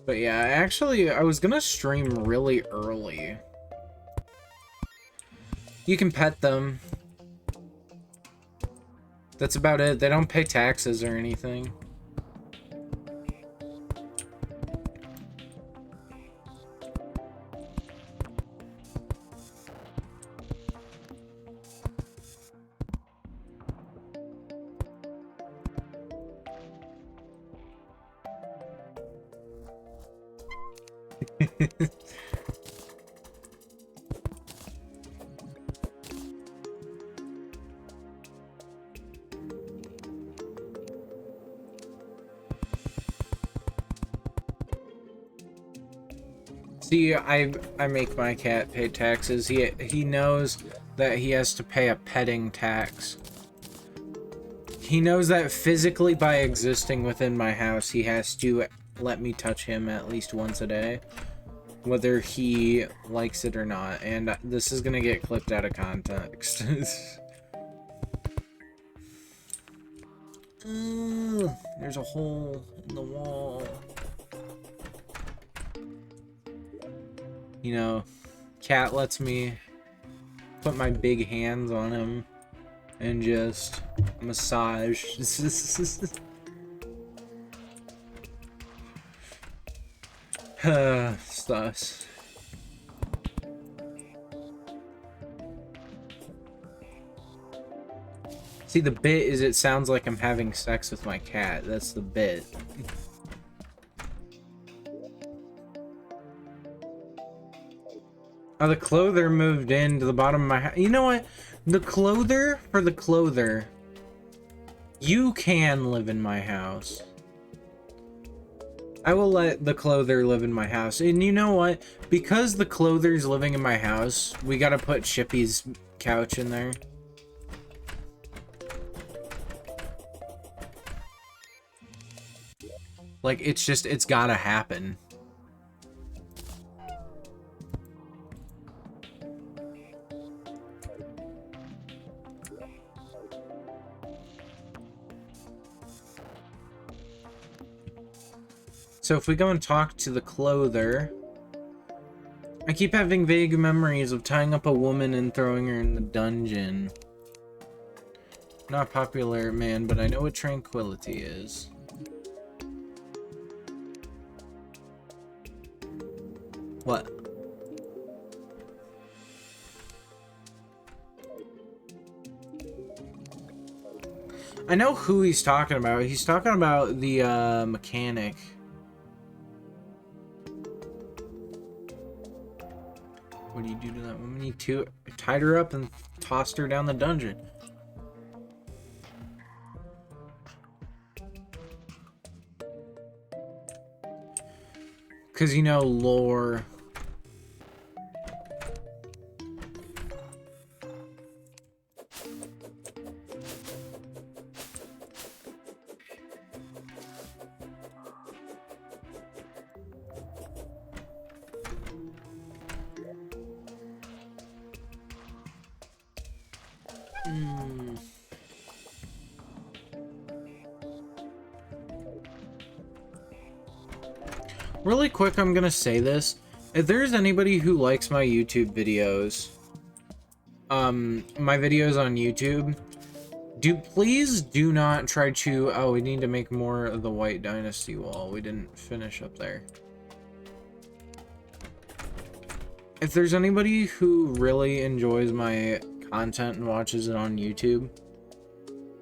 A: But yeah, actually, I was gonna stream really early. You can pet them. That's about it. They don't pay taxes or anything. See, I make my cat pay taxes. He knows that he has to pay a petting tax. He knows that physically by existing within my house, he has to let me touch him at least once a day, whether he likes it or not. And this is gonna get clipped out of context. There's a hole in the wall. You know, cat lets me put my big hands on him and just massage. Stuff. See, the bit is it sounds like I'm having sex with my cat. That's the bit. Oh, the clother moved into the bottom of my house. You know what? The clother, for the clother, you can live in my house. I will let the clother live in my house. And you know what? Because the clother's living in my house, we gotta put Chippy's couch in there. Like, it's gotta happen. So if we go and talk to the clother, I keep having vague memories of tying up a woman and throwing her in the dungeon. Not popular, man, but I know what tranquility is. What? I know who he's talking about. He's talking about the mechanic. What do you do to that woman? You tied her up and tossed her down the dungeon. Because, you know, lore. Really quick, I'm gonna say this. If there's anybody who likes my YouTube videos, my videos on YouTube, please do not try to... Oh, we need to make more of the White Dynasty wall. We didn't finish up there. If there's anybody who really enjoys my content and watches it on YouTube,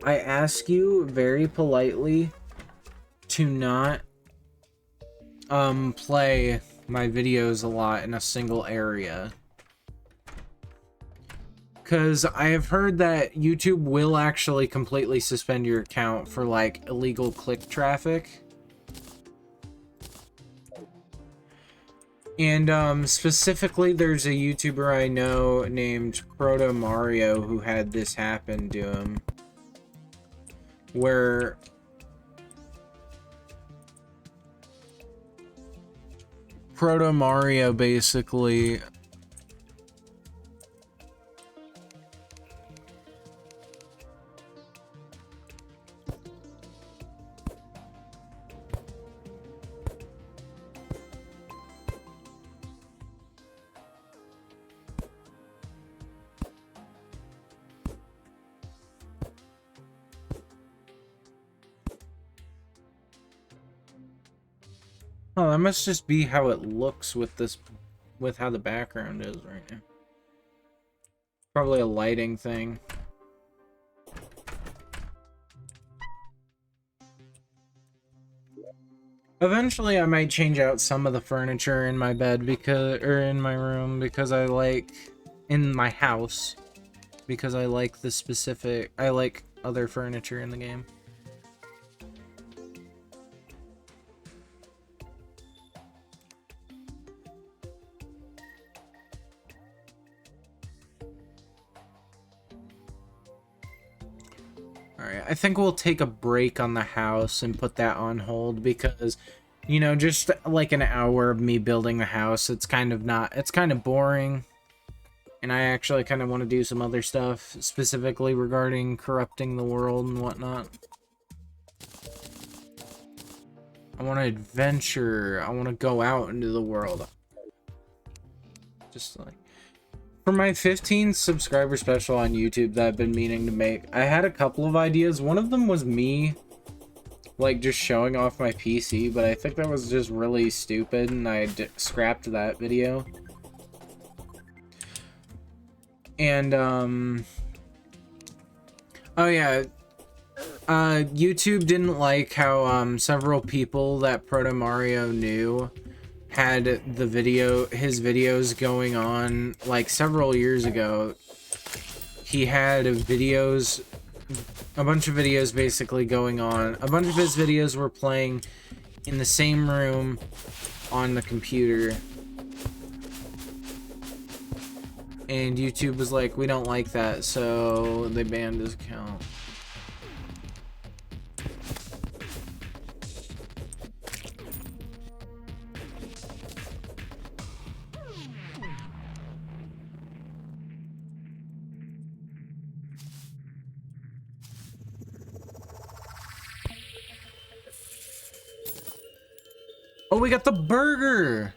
A: I ask you very politely to not play my videos a lot in a single area. Because I have heard that YouTube will actually completely suspend your account for, like, illegal click traffic. And, specifically, there's a YouTuber I know named Proto Mario who had this happen to him. Where... Proto Mario basically... Oh, that must just be how it looks with this, with how the background is right now. Probably a lighting thing. Eventually, I might change out some of the furniture in my bed because, or in my room, because I like, in my house, because I like the specific, I like other furniture in the game. Alright, I think we'll take a break on the house and put that on hold because, you know, just like an hour of me building the house, it's kind of not, it's kind of boring. And I actually kind of want to do some other stuff, specifically regarding corrupting the world and whatnot. I want to adventure. I want to go out into the world. Just like... For my 15 subscriber special on YouTube that I've been meaning to make, I had a couple of ideas. One of them was me, like, just showing off my PC, but I think that was just really stupid, and I scrapped that video. And, oh yeah, YouTube didn't like how, several people that Proto Mario knew had the his videos going on, like, several years ago. He had a bunch of videos basically going on. A bunch of his videos were playing in the same room on the computer. And YouTube was like, we don't like that, so they banned his account. Oh, we got the burger!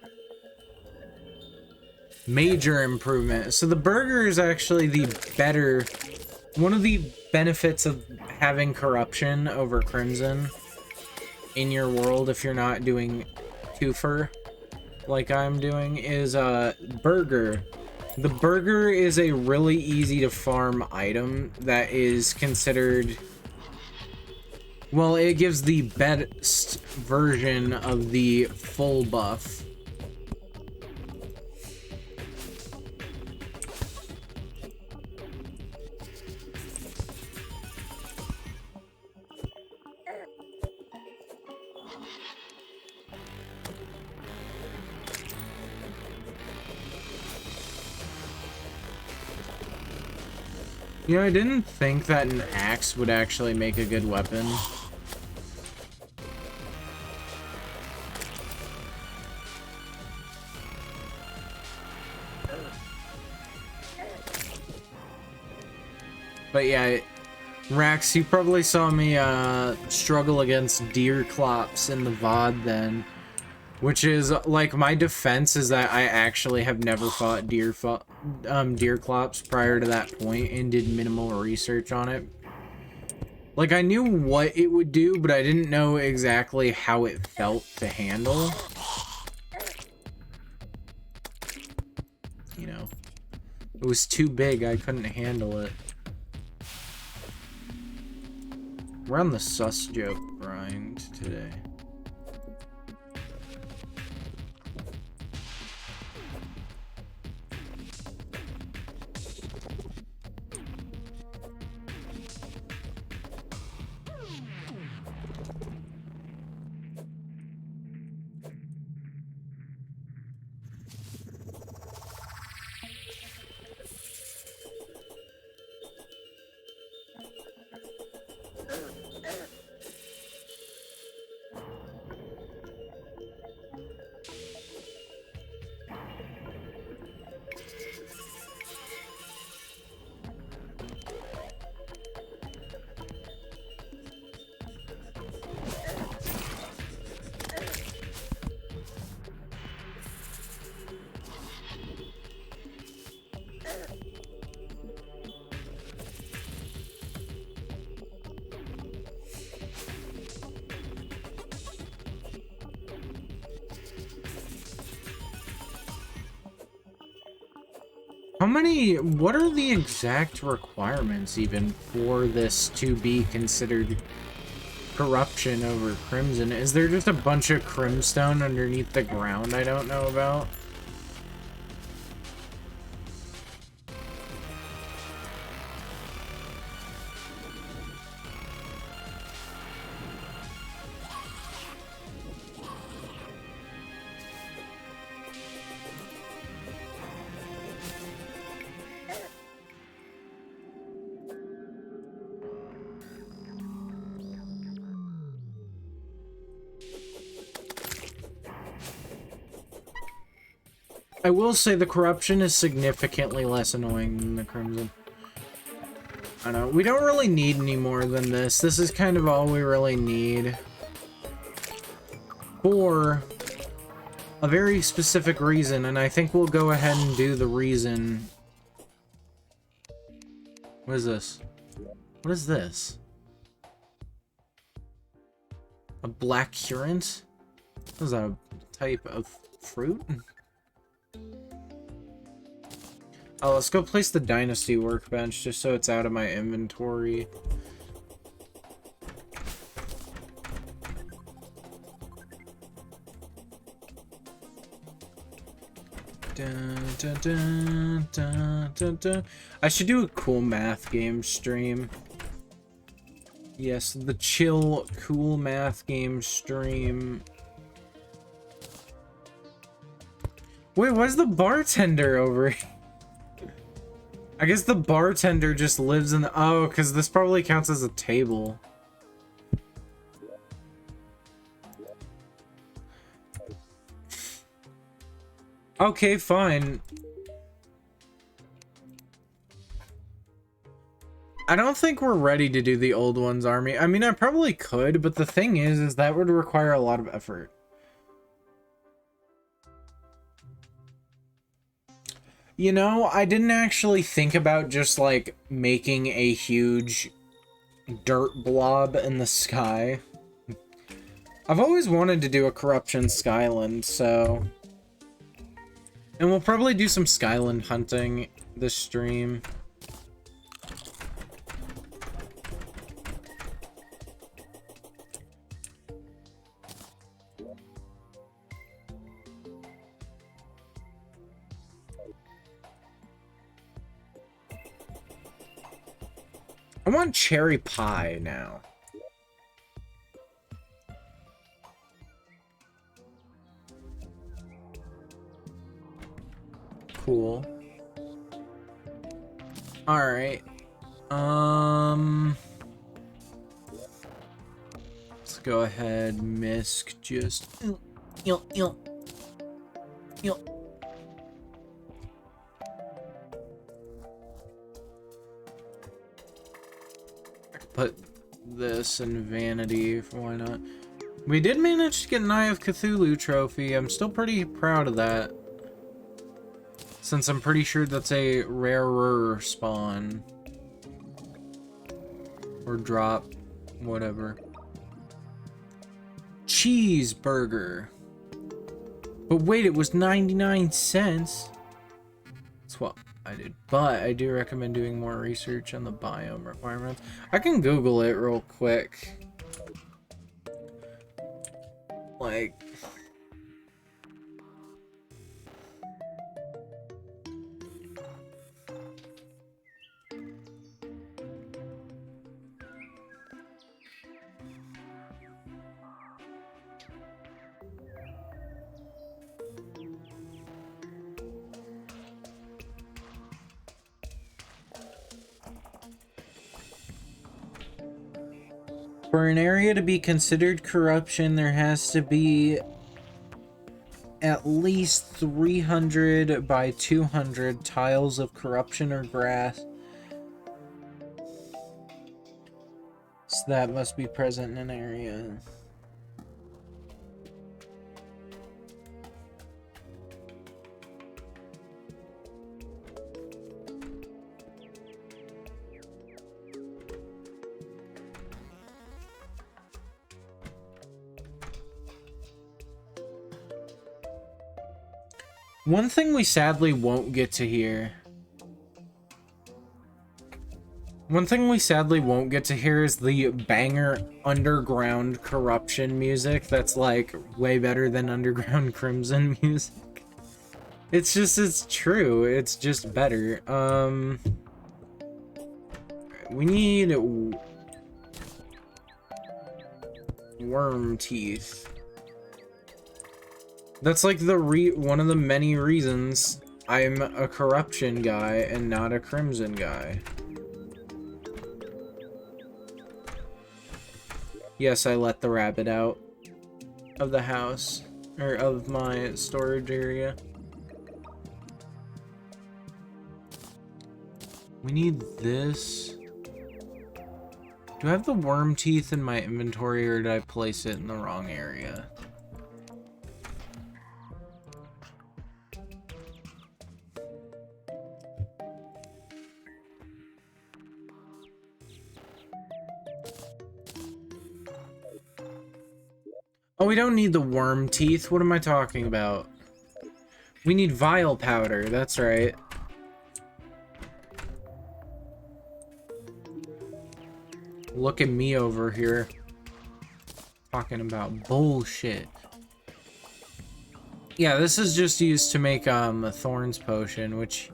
A: Major improvement. So the burger is actually the better... One of the benefits of having corruption over Crimson in your world, if you're not doing twofer like I'm doing, is burger. The burger is a really easy to farm item that is considered... Well, it gives the best version of the full buff. You know, I didn't think that an axe would actually make a good weapon. But yeah, Rax, you probably saw me struggle against deer clops in the VOD then. Which is, like, my defense is that I actually have never fought deer clops prior to that point and did minimal research on it. Like, I knew what it would do, but I didn't know exactly how it felt to handle. You know, it was too big, I couldn't handle it. We're on the sus joke grind today. What are the exact requirements even for this to be considered corruption over Crimson? Is there just a bunch of Crimstone underneath the ground I don't know about? I will say the corruption is significantly less annoying than the Crimson. I don't know. We don't really need any more than this. This is kind of all we really need. For a very specific reason, and I think we'll go ahead and do the reason. What is this? What is this? A black currant? What is that, a type of fruit? Oh, let's go place the Dynasty workbench just so it's out of my inventory. Dun, dun, dun, dun, dun, dun. I should do a cool math game stream. Yes, the chill, cool math game stream. Wait, what's the bartender over here? I guess the bartender just lives in the... Oh, because this probably counts as a table. Okay, fine. I don't think we're ready to do the old ones army. I mean, I probably could, but the thing is that would require a lot of effort. You know, I didn't actually think about just, like, making a huge dirt blob in the sky. I've always wanted to do a Corruption Skyland, so... And we'll probably do some Skyland hunting this stream. I want cherry pie now. Cool. All right. Let's go ahead, Misk. Just. put this in vanity, why not? We did manage to get an Eye of Cthulhu trophy. I'm still pretty proud of that, since I'm pretty sure that's a rarer spawn. Or drop, whatever. Cheeseburger. But wait, it was 99 cents. That's what I did. But I do recommend doing more research on the biome requirements. I can Google it real quick. Like... For an area to be considered corruption, there has to be at least 300 by 200 tiles of corruption or grass. So that must be present in an area. One thing we sadly won't get to hear. One thing we sadly won't get to hear is the banger underground corruption music that's like way better than underground crimson music. It's just, it's true. It's just better. We need worm teeth. That's like the one of the many reasons I'm a corruption guy and not a crimson guy. Yes, I let the rabbit out of the house, or of my storage area. We need this. Do I have the worm teeth in my inventory, or did I place it in the wrong area? Oh, we don't need the worm teeth. What am I talking about? We need vial powder. That's right. Look at me over here. Talking about bullshit. Yeah, this is just used to make a Thorns potion, which...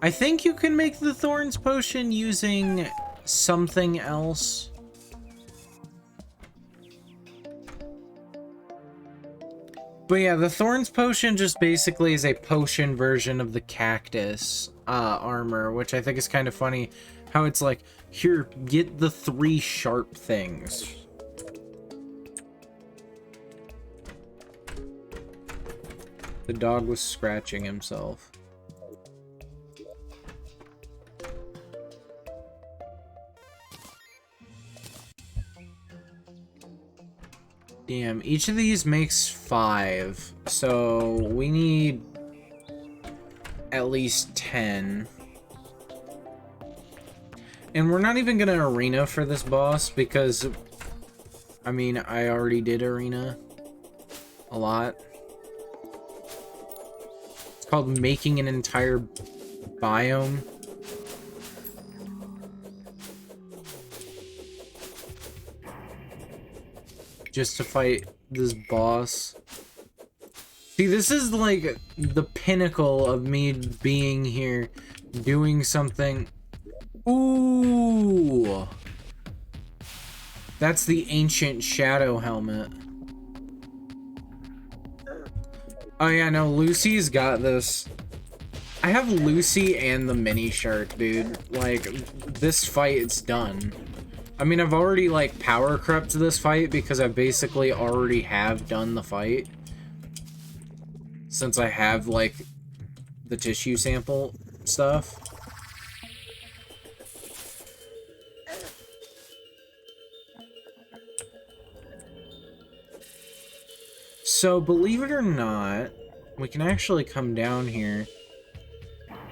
A: I think you can make the Thorns potion using something else. But yeah, the Thorns potion just basically is a potion version of the cactus armor, which I think is kind of funny. How it's like, here, get the 3 sharp things. The dog was scratching himself. Damn, each of these makes 5, so we need at least 10. And we're not even gonna arena for this boss because, I mean, I already did arena a lot. It's called making an entire biome. Just to fight this boss. See, this is like the pinnacle of me being here, doing something. Ooh! That's the ancient shadow helmet. Oh yeah, no, Lucy's got this. I have Lucy and the mini shark, dude. Like, this fight, it's done. I mean, I've already, like, power crept this fight because I basically already have done the fight. Since I have, like, the tissue sample stuff. So, believe it or not, we can actually come down here.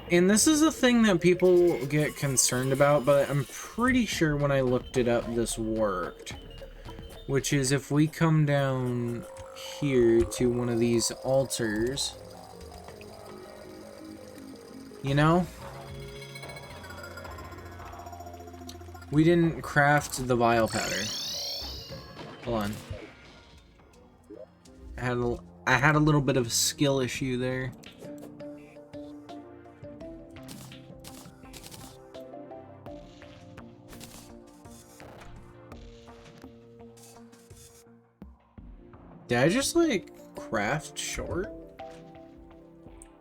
A: And this is a thing that people get concerned about, but I'm pretty sure when I looked it up, this worked. Which is if we come down here to one of these altars, you know? We didn't craft the vial powder. Hold on. I had a little bit of a skill issue there. Did I just, like, craft short?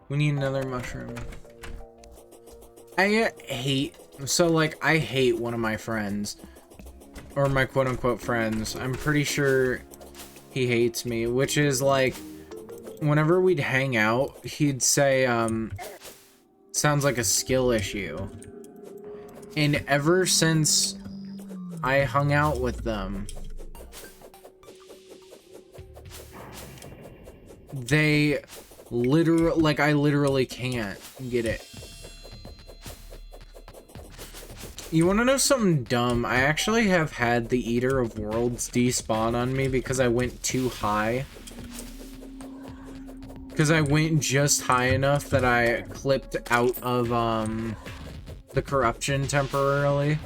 A: We need another mushroom. I hate... So, like, I hate one of my friends. Or my quote-unquote friends. I'm pretty sure he hates me. Which is, like, whenever we'd hang out, he'd say, sounds like a skill issue. And ever since I hung out with them... They literally, like, I literally can't get it. You want to know something dumb? I actually have had the Eater of Worlds despawn on me because I went too high. Because I went just high enough that I clipped out of, the corruption temporarily.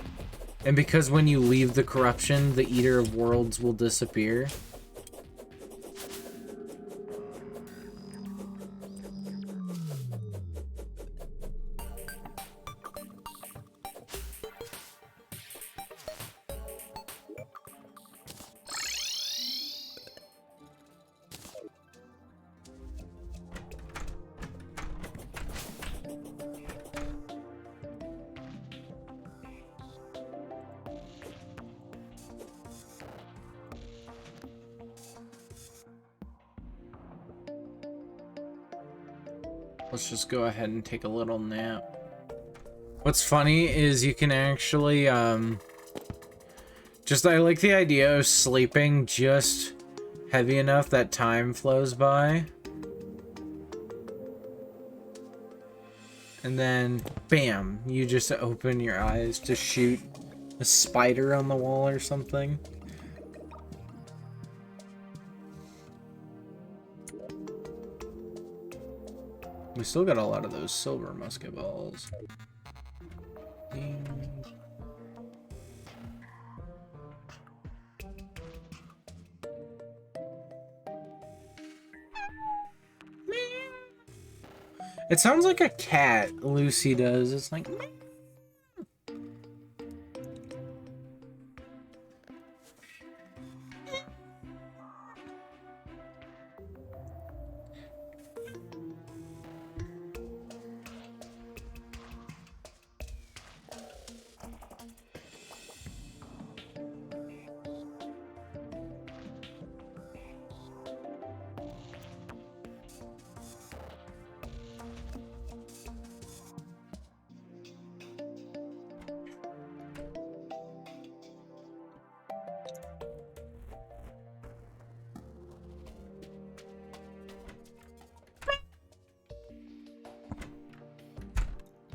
A: And because when you leave the corruption, the Eater of Worlds will disappear. Let's just go ahead and take a little nap. What's funny is you can actually, I like the idea of sleeping just heavy enough that time flows by. And then, bam, you just open your eyes to shoot a spider on the wall or something. We still got a lot of those silver musket balls. Ding. It sounds like a cat, Lucy does. It's like...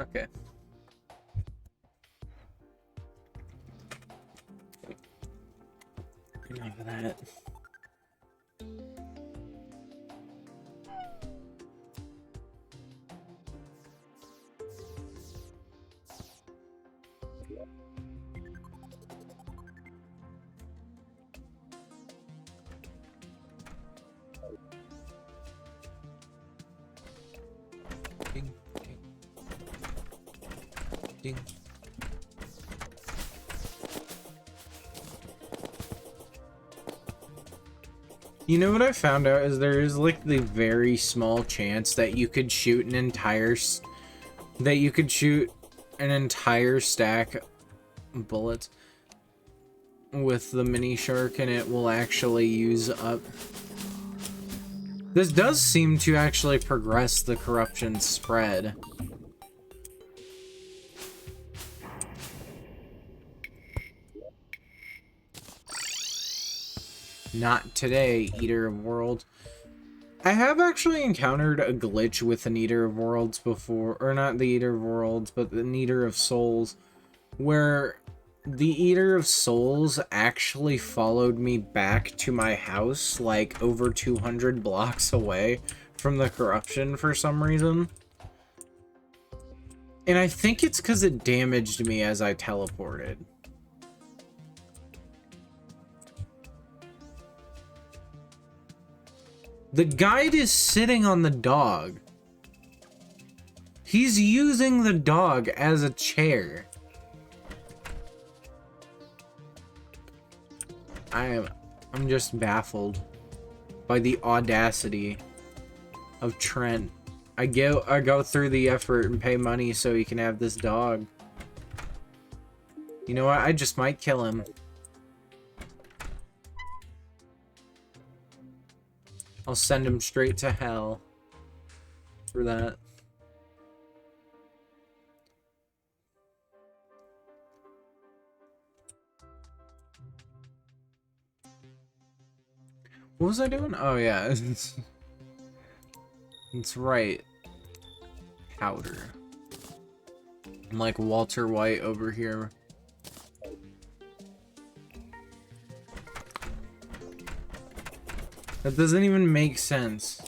A: Okay. Enough of that. Ding, ding. Ding. You know what I found out is there is like the very small chance that you could shoot an entire stack of bullets with the mini shark and it will actually use up. This does seem to actually progress the corruption spread. Not today, Eater of World. I have actually encountered a glitch with the Eater of Worlds before, or not the Eater of Worlds, but the Eater of Souls, where the Eater of Souls actually followed me back to my house, like, over 200 blocks away from the corruption for some reason. And I think it's because it damaged me as I teleported. The guide is sitting on the dog. He's using the dog as a chair. I'm just baffled by the audacity of Trent. I go through the effort and pay money so he can have this dog. You know what? I just might kill him. I'll send him straight to hell for that. What was I doing? Oh yeah, it's right. Powder. I'm like Walter White over here. That doesn't even make sense.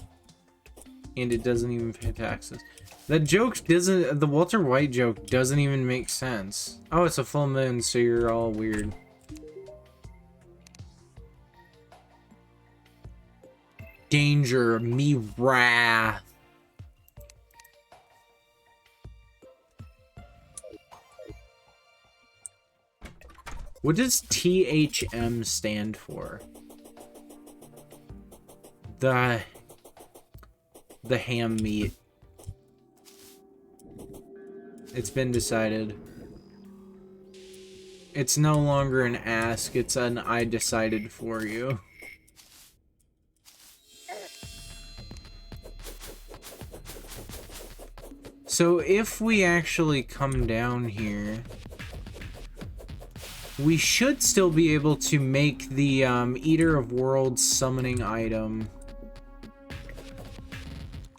A: And it doesn't even pay taxes. That joke doesn't, the Walter White joke doesn't even make sense. Oh, it's a full moon, so you're all weird. Danger, me wrath. What does THM stand for? The ham meat. It's been decided. It's no longer an ask, it's an I decided for you. So if we actually come down here, we should still be able to make the Eater of Worlds summoning item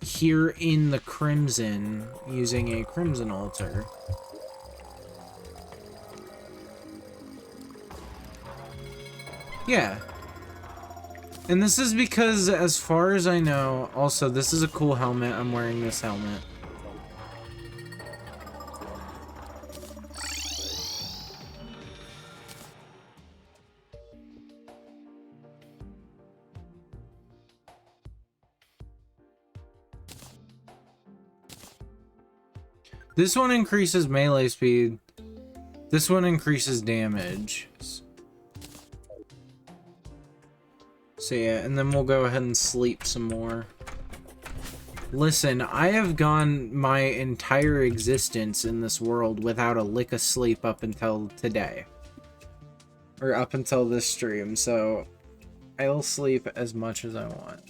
A: here in the Crimson using a Crimson altar. Yeah. And this is because, as far as I know, also, this is a cool helmet. I'm wearing this helmet. This one increases melee speed. This one increases damage. So yeah, and then we'll go ahead and sleep some more. Listen, I have gone my entire existence in this world without a lick of sleep up until today. Or up until this stream, so I'll sleep as much as I want.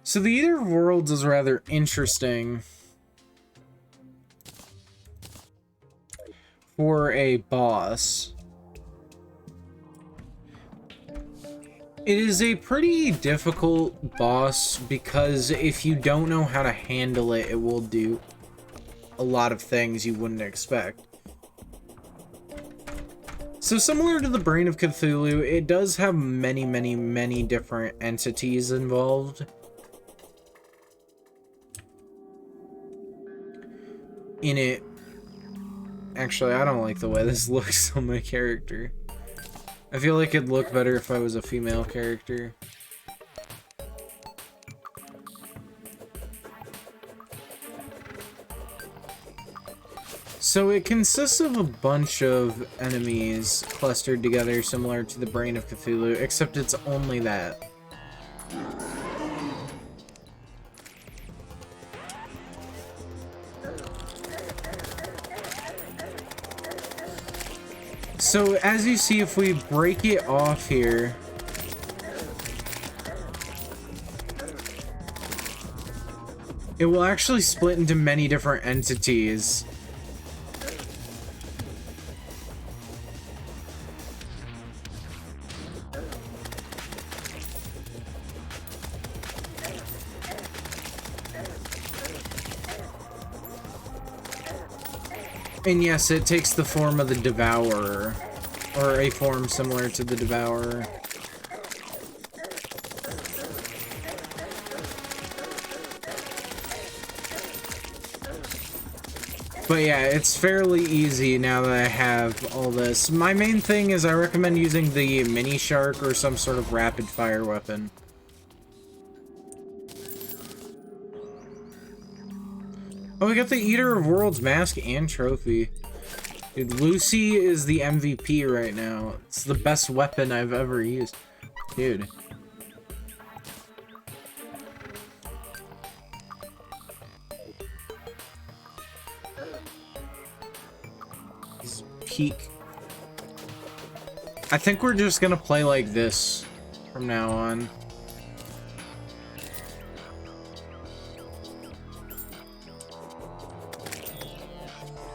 A: So the Eater of Worlds is rather interesting for a boss. It is a pretty difficult boss because if you don't know how to handle it, it will do a lot of things you wouldn't expect. So similar to the Brain of Cthulhu, it does have many different entities involved in it. Actually, I don't like the way this looks on my character. I feel like it'd look better if I was a female character. So it consists of a bunch of enemies clustered together similar to the Brain of Cthulhu, except it's only that. So as you see, if we break it off here, it will actually split into many different entities. And yes, it takes the form of the Devourer, or a form similar to the Devourer. But yeah, it's fairly easy now that I have all this. My main thing is I recommend using the mini shark or some sort of rapid fire weapon. Oh, we got the Eater of Worlds mask and trophy. Dude, Lucy is the MVP right now. It's the best weapon I've ever used. Dude. Peak. I think we're just gonna play like this from now on.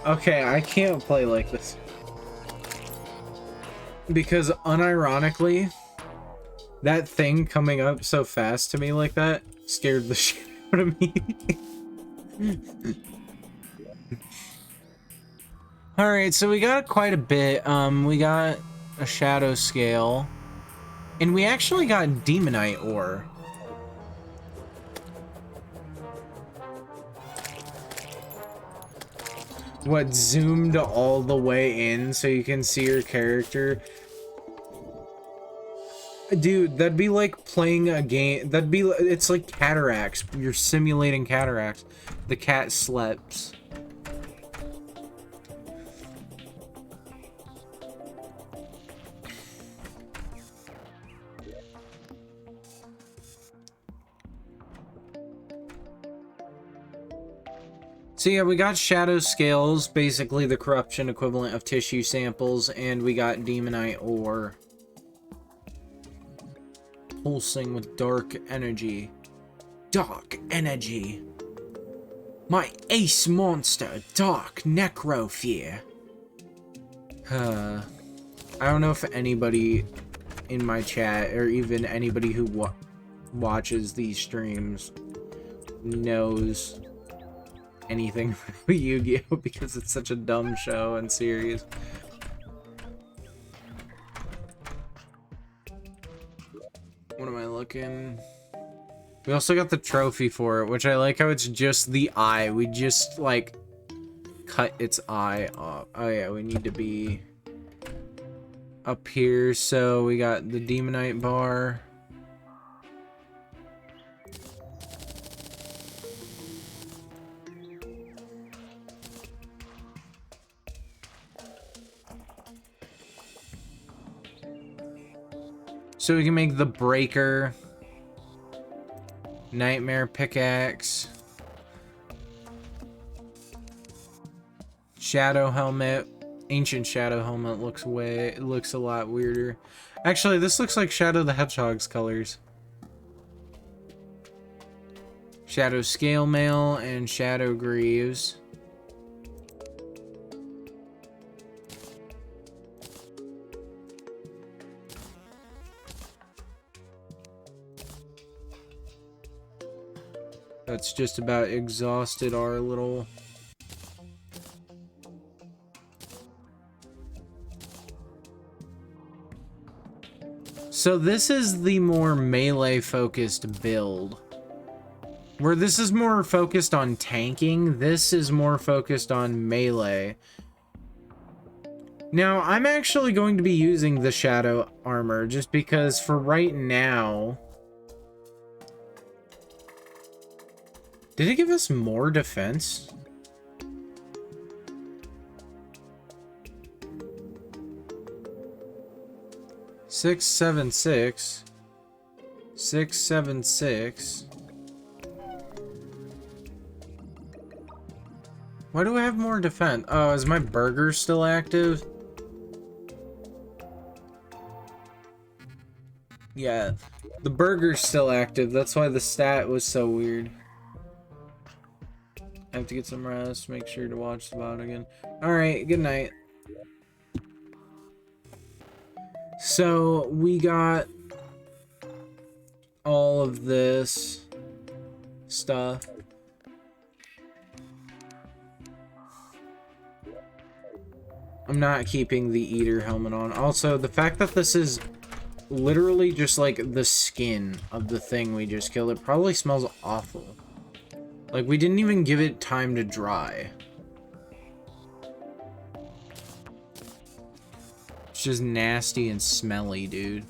A: Okay, I can't play like this. Because unironically, that thing coming up so fast to me like that scared the shit out of me. Alright, so we got quite a bit. We got a shadow scale. And we actually got demonite ore. What, zoomed all the way in so you can see your character? Dude, that'd be like playing a game. It's like cataracts. You're simulating cataracts. The cat sleeps. So yeah, we got shadow scales, basically the corruption equivalent of tissue samples, and we got demonite ore. Pulsing with dark energy. Dark energy. My ace monster, Dark Necrofear. I don't know if anybody in my chat, or even anybody who watches these streams, knows anything about Yu-Gi-Oh! Because it's such a dumb show and series. What am I looking? We also got the trophy for it, which I like how it's just the eye. We just, like, cut its eye off. Oh yeah, we need to be up here. So we got the demonite bar. So we can make the breaker, nightmare pickaxe, shadow helmet. Ancient shadow helmet looks a lot weirder. Actually, this looks like Shadow the Hedgehog's colors. Shadow scale mail and shadow greaves. That's just about exhausted our little... So this is the more melee focused build. Where this is more focused on tanking, this is more focused on melee. Now, I'm actually going to be using the shadow armor just because for right now... Did it give us more defense? Six, 7, 6. 6, 7, 6. Why do I have more defense? Oh, is my burger still active? Yeah, the burger's still active. That's why the stat was so weird. I have to get some rest. Make sure to watch the VOD again. Alright, good night. So, we got all of this stuff. I'm not keeping the eater helmet on. Also, the fact that this is literally just like the skin of the thing we just killed, it probably smells awful. Like, we didn't even give it time to dry. It's just nasty and smelly, dude.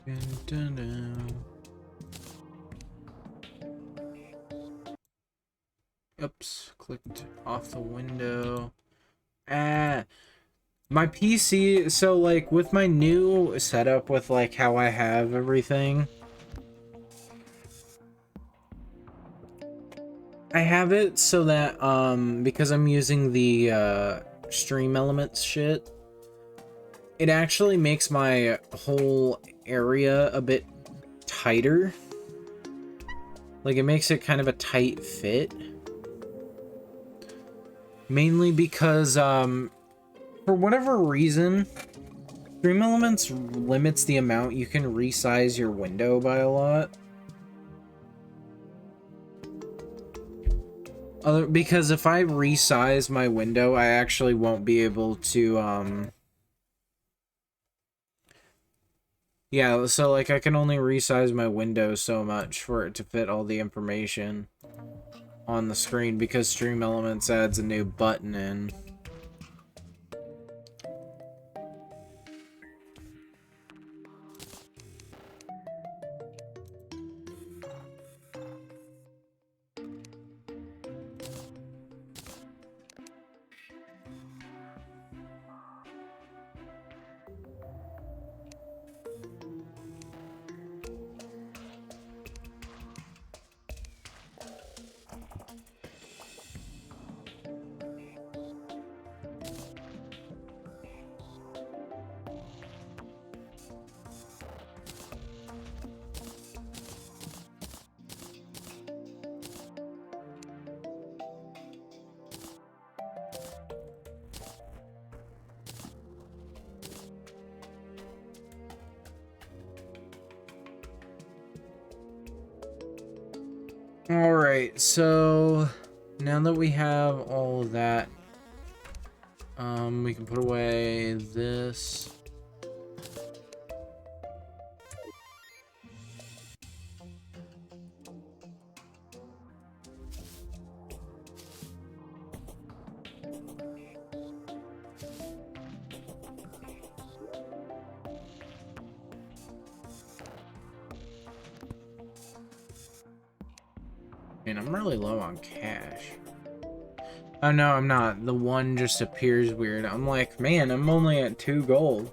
A: Dun, dun, dun. Oops, clicked off the window. Ah, my PC, so like with my new setup with like how I have everything, I have it so that because I'm using the stream elements shit, it actually makes my whole area a bit tighter. Like, it makes it kind of a tight fit. Mainly because, for whatever reason, Stream Elements limits the amount you can resize your window by a lot. Because if I resize my window, I actually won't be able to, yeah, so, like, I can only resize my window so much for it to fit all the information on the screen because Stream Elements adds a new button in. Alright, so now that we have all of that, we can put away this. Man, I'm really low on cash. Oh no, I'm not. The one just appears weird. I'm like, man, I'm only at 2 gold.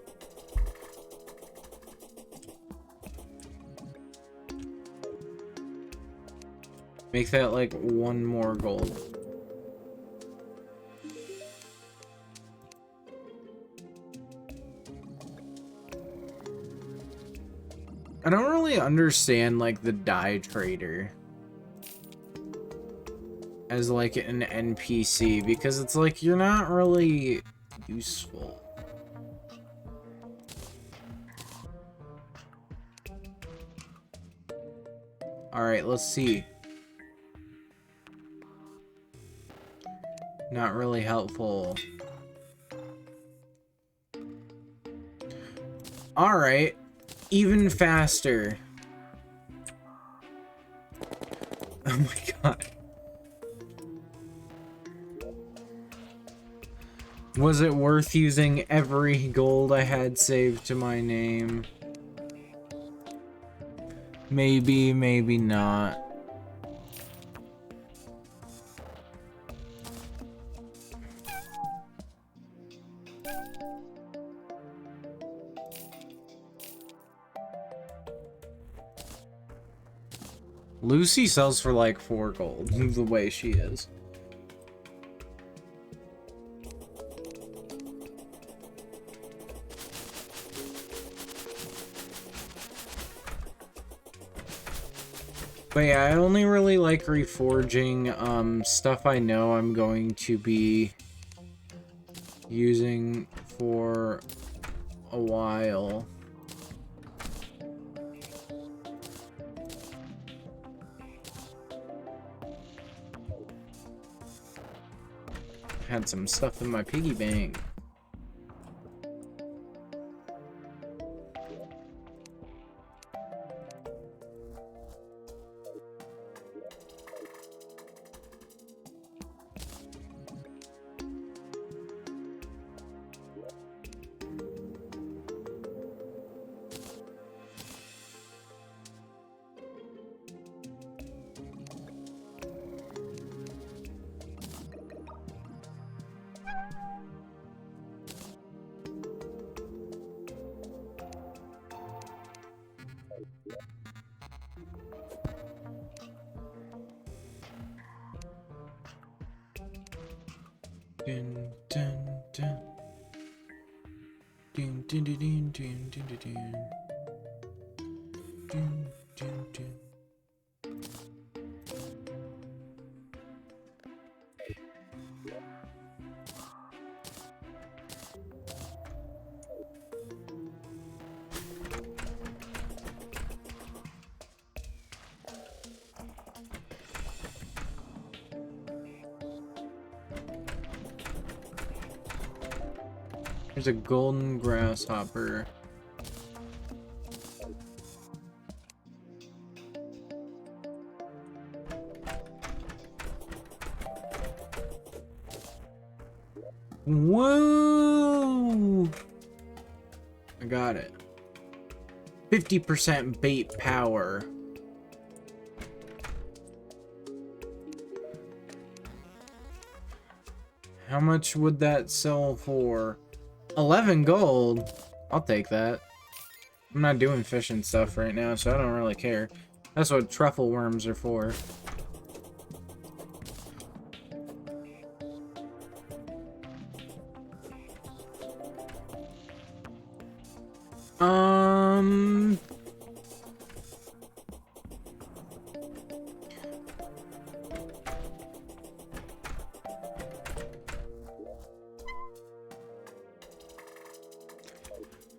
A: Make that like 1 more gold. I don't really understand like the dye trader as like an NPC because it's like you're not really useful. Alright, let's see. Not really helpful. Alright. Even faster. Oh my god. Was it worth using every gold I had saved to my name? Maybe, maybe not. Lucy sells for like 4 gold, the way she is. But yeah, I only really like reforging stuff I know I'm going to be using for a while. Had some stuff in my piggy bank. Dun, dun, dun. Dun, dun, dun, dun, dun, dun, dun, dun. Dun, dun, dun. There's a golden grasshopper. Whoa! I got it. 50% bait power. How much would that sell for? 11 gold? I'll take that. I'm not doing fishing stuff right now, so I don't really care. That's what truffle worms are for.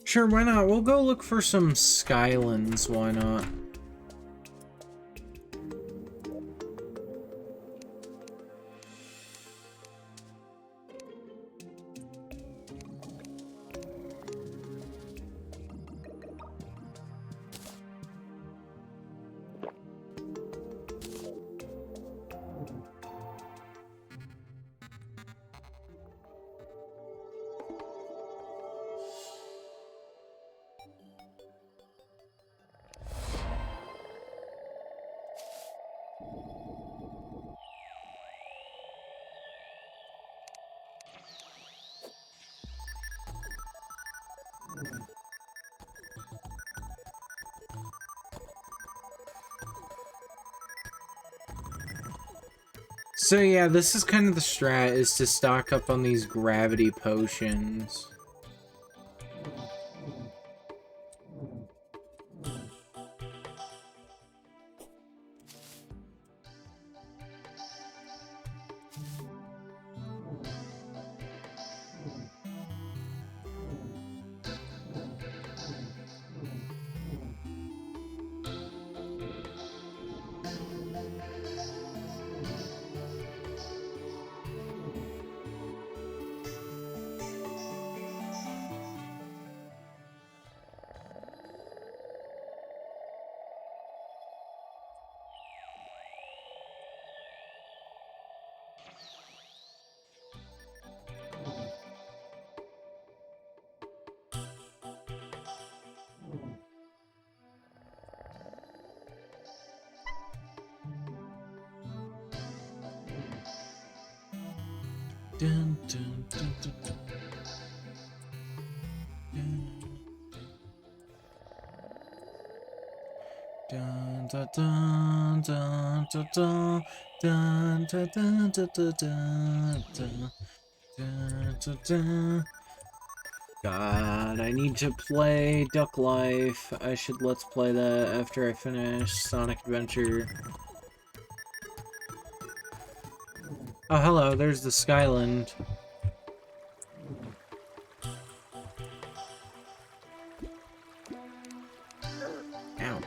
A: Sure, why not? We'll go look for some skylands, why not? So yeah, this is kind of the strat, is to stock up on these gravity potions. Dun, dun, dun, dun, dun. Dun, dun, dun, dun, dun, dun, dun, dun, dun, dun, dun, dun, dun, dun, dun. God, I need to play Duck Life. I should let's play that after I finish Sonic Adventure. Oh, hello, there's the Skyland. Ow.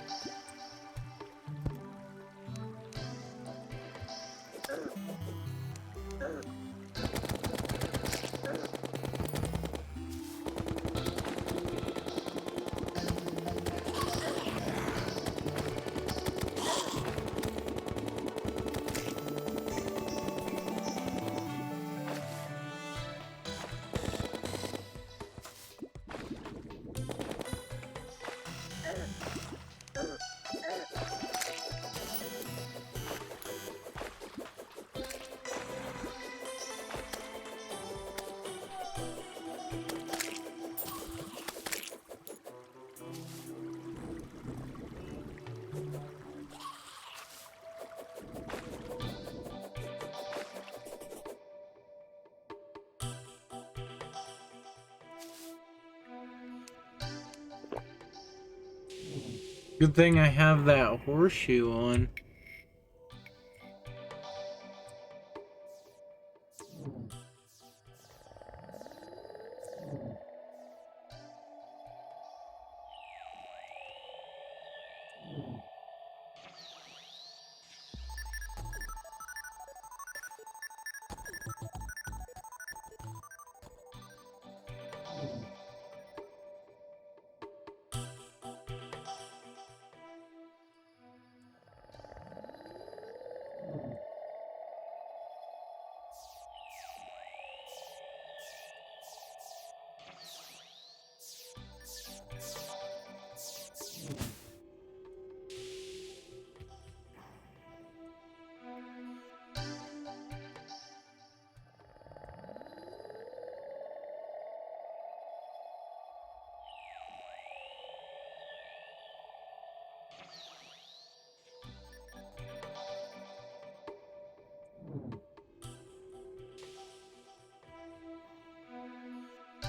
A: Good thing I have that horseshoe on.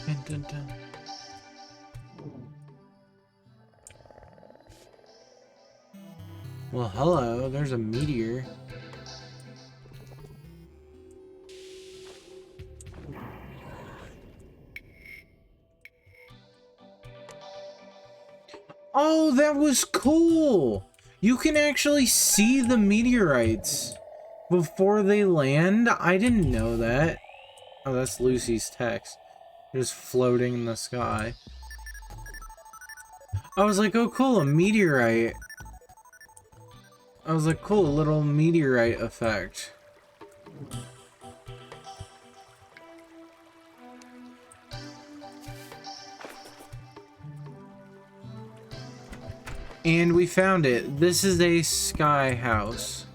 A: Dun, dun, dun. Well, hello, there's a meteor. Oh, that was cool! You can actually see the meteorites before they land. I didn't know that. Oh, that's Lucy's text. Just floating in the sky. I was like, oh cool, a meteorite. I was like, cool, a little meteorite effect. And we found it. This is a sky house.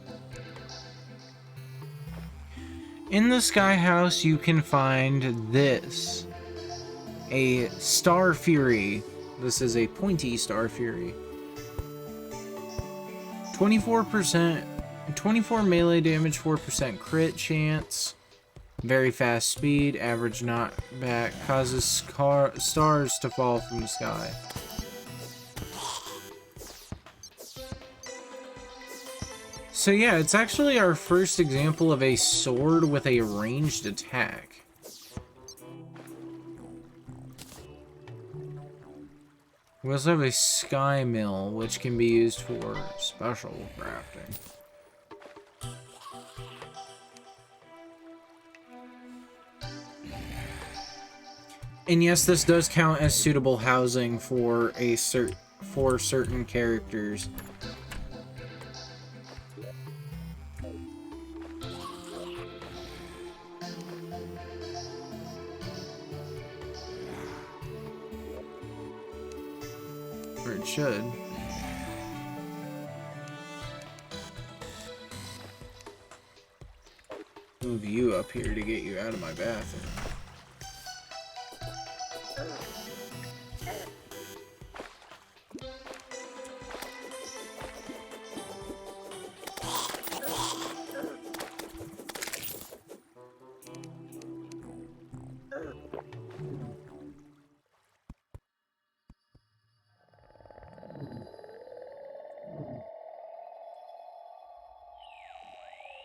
A: In the sky house, you can find this. A Star Fury. This is a pointy Star Fury. 24%, 24 melee damage, 4% crit chance. Very fast speed, average knockback, causes stars to fall from the sky. So yeah, it's actually our first example of a sword with a ranged attack. We also have a sky mill, which can be used for special crafting. And yes, this does count as suitable housing for certain characters. Or it should. Ooh, move you up here to get you out of my bathroom.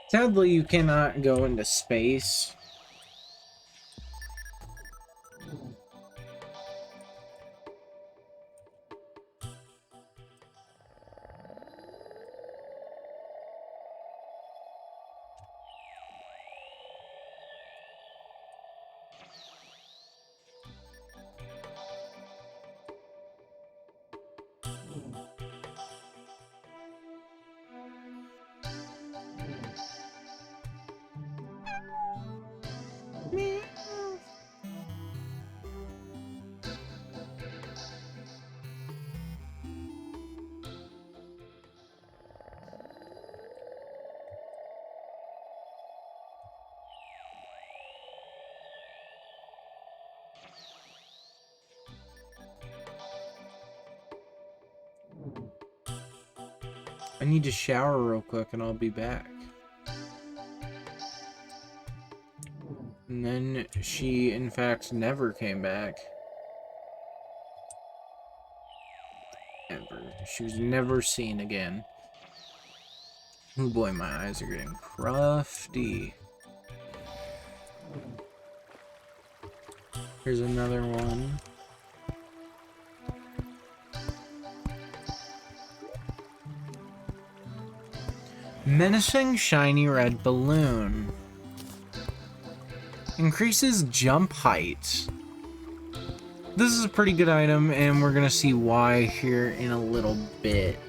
A: Sadly, you cannot go into space. I need to shower real quick and I'll be back. And then she, in fact, never came back. Ever. She was never seen again. Oh boy, my eyes are getting crufty. Here's another one. Menacing shiny red balloon. Increases jump height. This is a pretty good item, and we're gonna see why here in a little bit.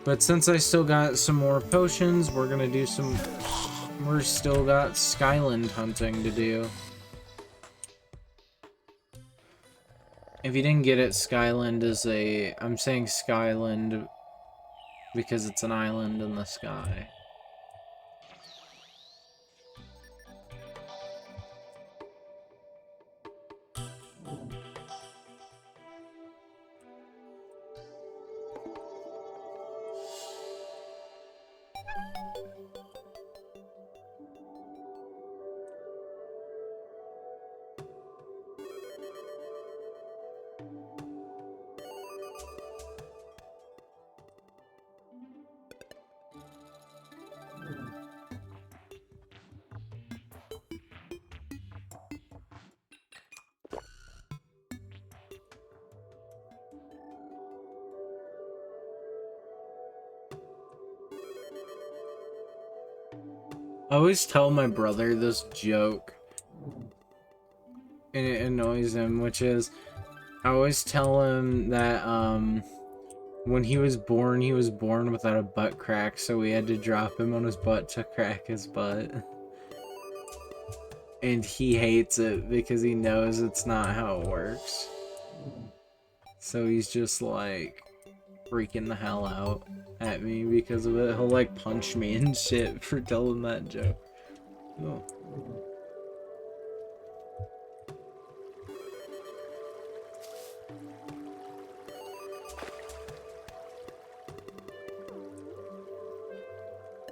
A: But since I still got some more potions, we're gonna do some... We're still got Skyland hunting to do. If you didn't get it, Skyland is a... I'm saying Skyland because it's an island in the sky. I always tell my brother this joke, and it annoys him, which is, I always tell him that, when he was born without a butt crack, so we had to drop him on his butt to crack his butt. And he hates it because he knows it's not how it works. So he's just, like, freaking the hell out at me because of it. He'll, like, punch me and shit for telling that joke. Oh.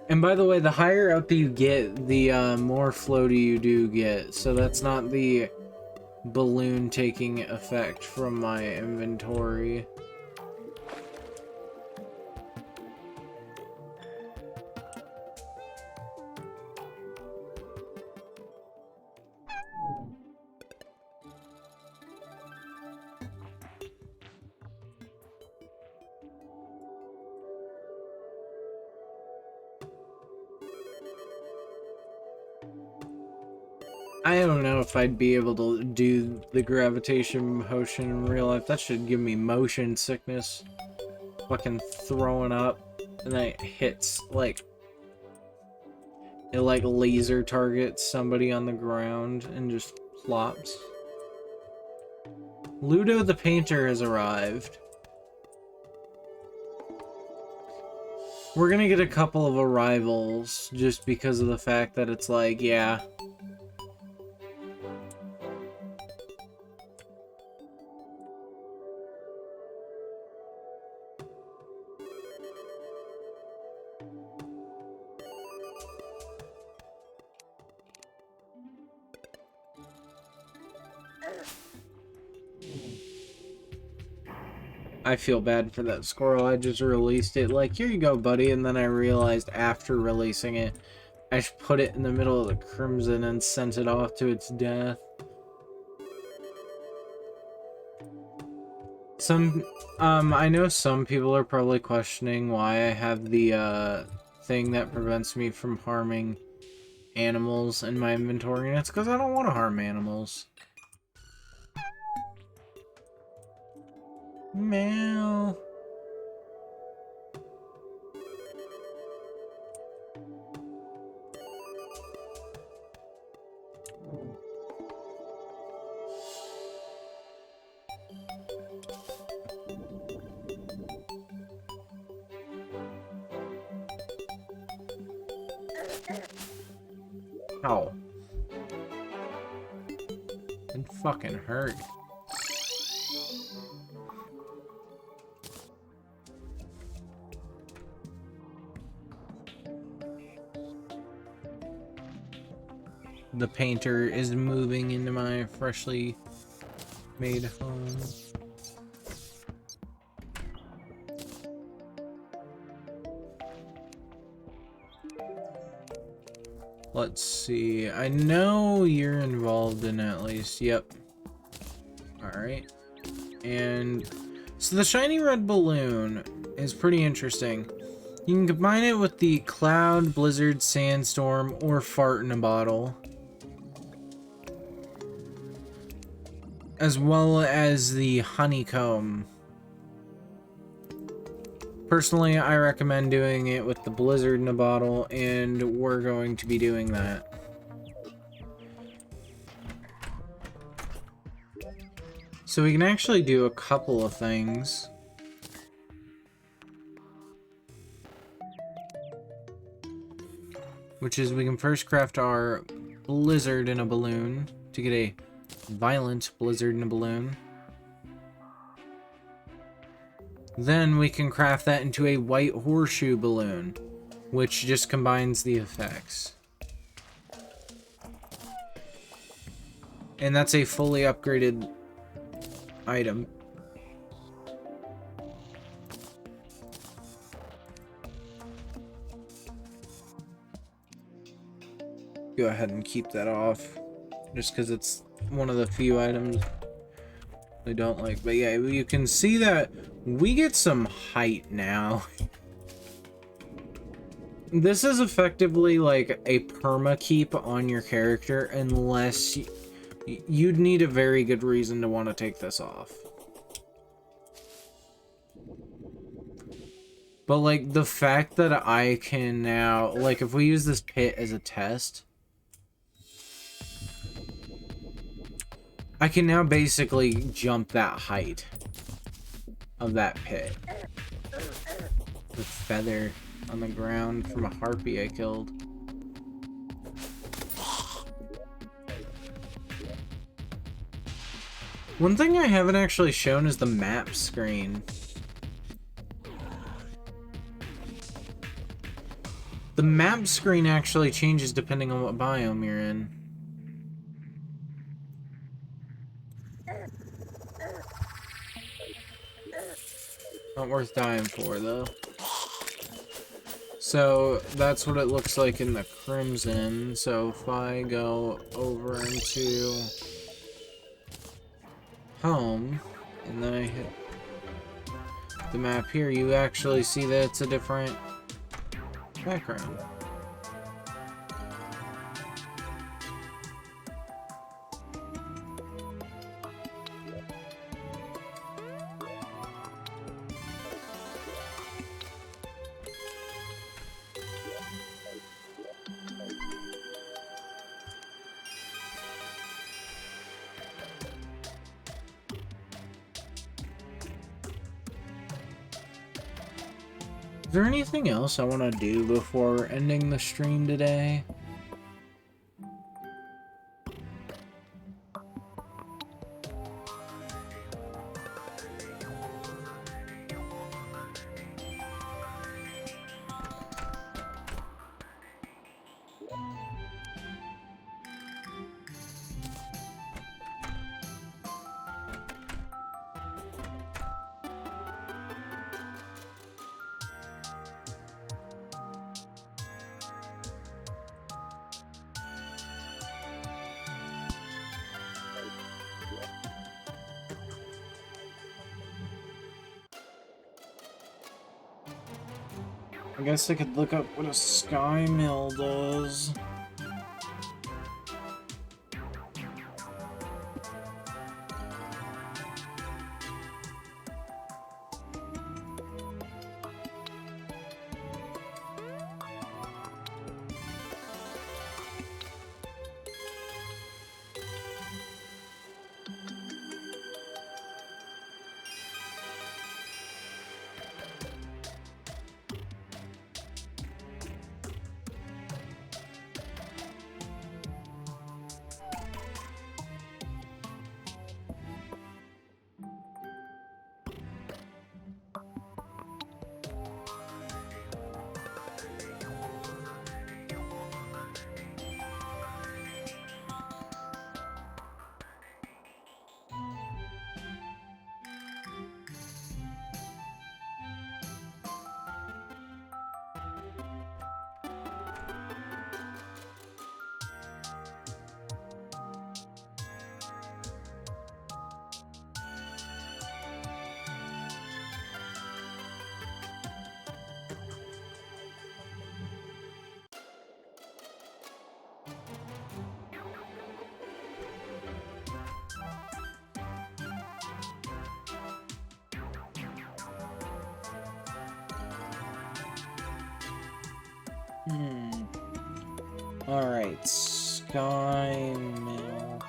A: And by the way, the higher up you get, the more floaty you do get. So that's not the balloon taking effect from my inventory. I don't know if I'd be able to do the gravitation motion in real life. That should give me motion sickness. Fucking throwing up. And then it hits, like... It, like, laser targets somebody on the ground and just plops. Ludo the Painter has arrived. We're gonna get a couple of arrivals just because of the fact that it's like, yeah. I feel bad for that squirrel. I just released it like, here you go, buddy. And then I realized after releasing it, I should put it in the middle of the crimson and sent it off to its death. I know some people are probably questioning why I have the, thing that prevents me from harming animals in my inventory, and it's because I don't want to harm animals. Meow. Ow. It fucking hurt. The painter is moving into my freshly made home. Let's see. I know you're involved in at least. Yep. Alright. And so the shiny red balloon is pretty interesting. You can combine it with the cloud, blizzard, sandstorm, or fart in a bottle, as well as the honeycomb. Personally, I recommend doing it with the blizzard in a bottle, and we're going to be doing that. So we can actually do a couple of things. Which is, we can first craft our blizzard in a balloon to get a violent blizzard in a balloon. Then we can craft that into a white horseshoe balloon, which just combines the effects. And that's a fully upgraded item. Go ahead and keep that off, just because it's one of the few items I don't like. But yeah, you can see that we get some height now. This is effectively like a perma keep on your character, unless you'd need a very good reason to want to take this off. But like the fact that I can now, like if we use this pit as a test, I can now basically jump that height of that pit. The feather on the ground from a harpy I killed. One thing I haven't actually shown is the map screen. The map screen actually changes depending on what biome you're in. Not worth dying for, though. So, that's what it looks like in the Crimson. So, if I go over into Home, and then I hit the map here, you actually see that it's a different background. Is there anything else I want to do before ending the stream today? I guess I could look up what a sky mill does. Alright, Sky Mill.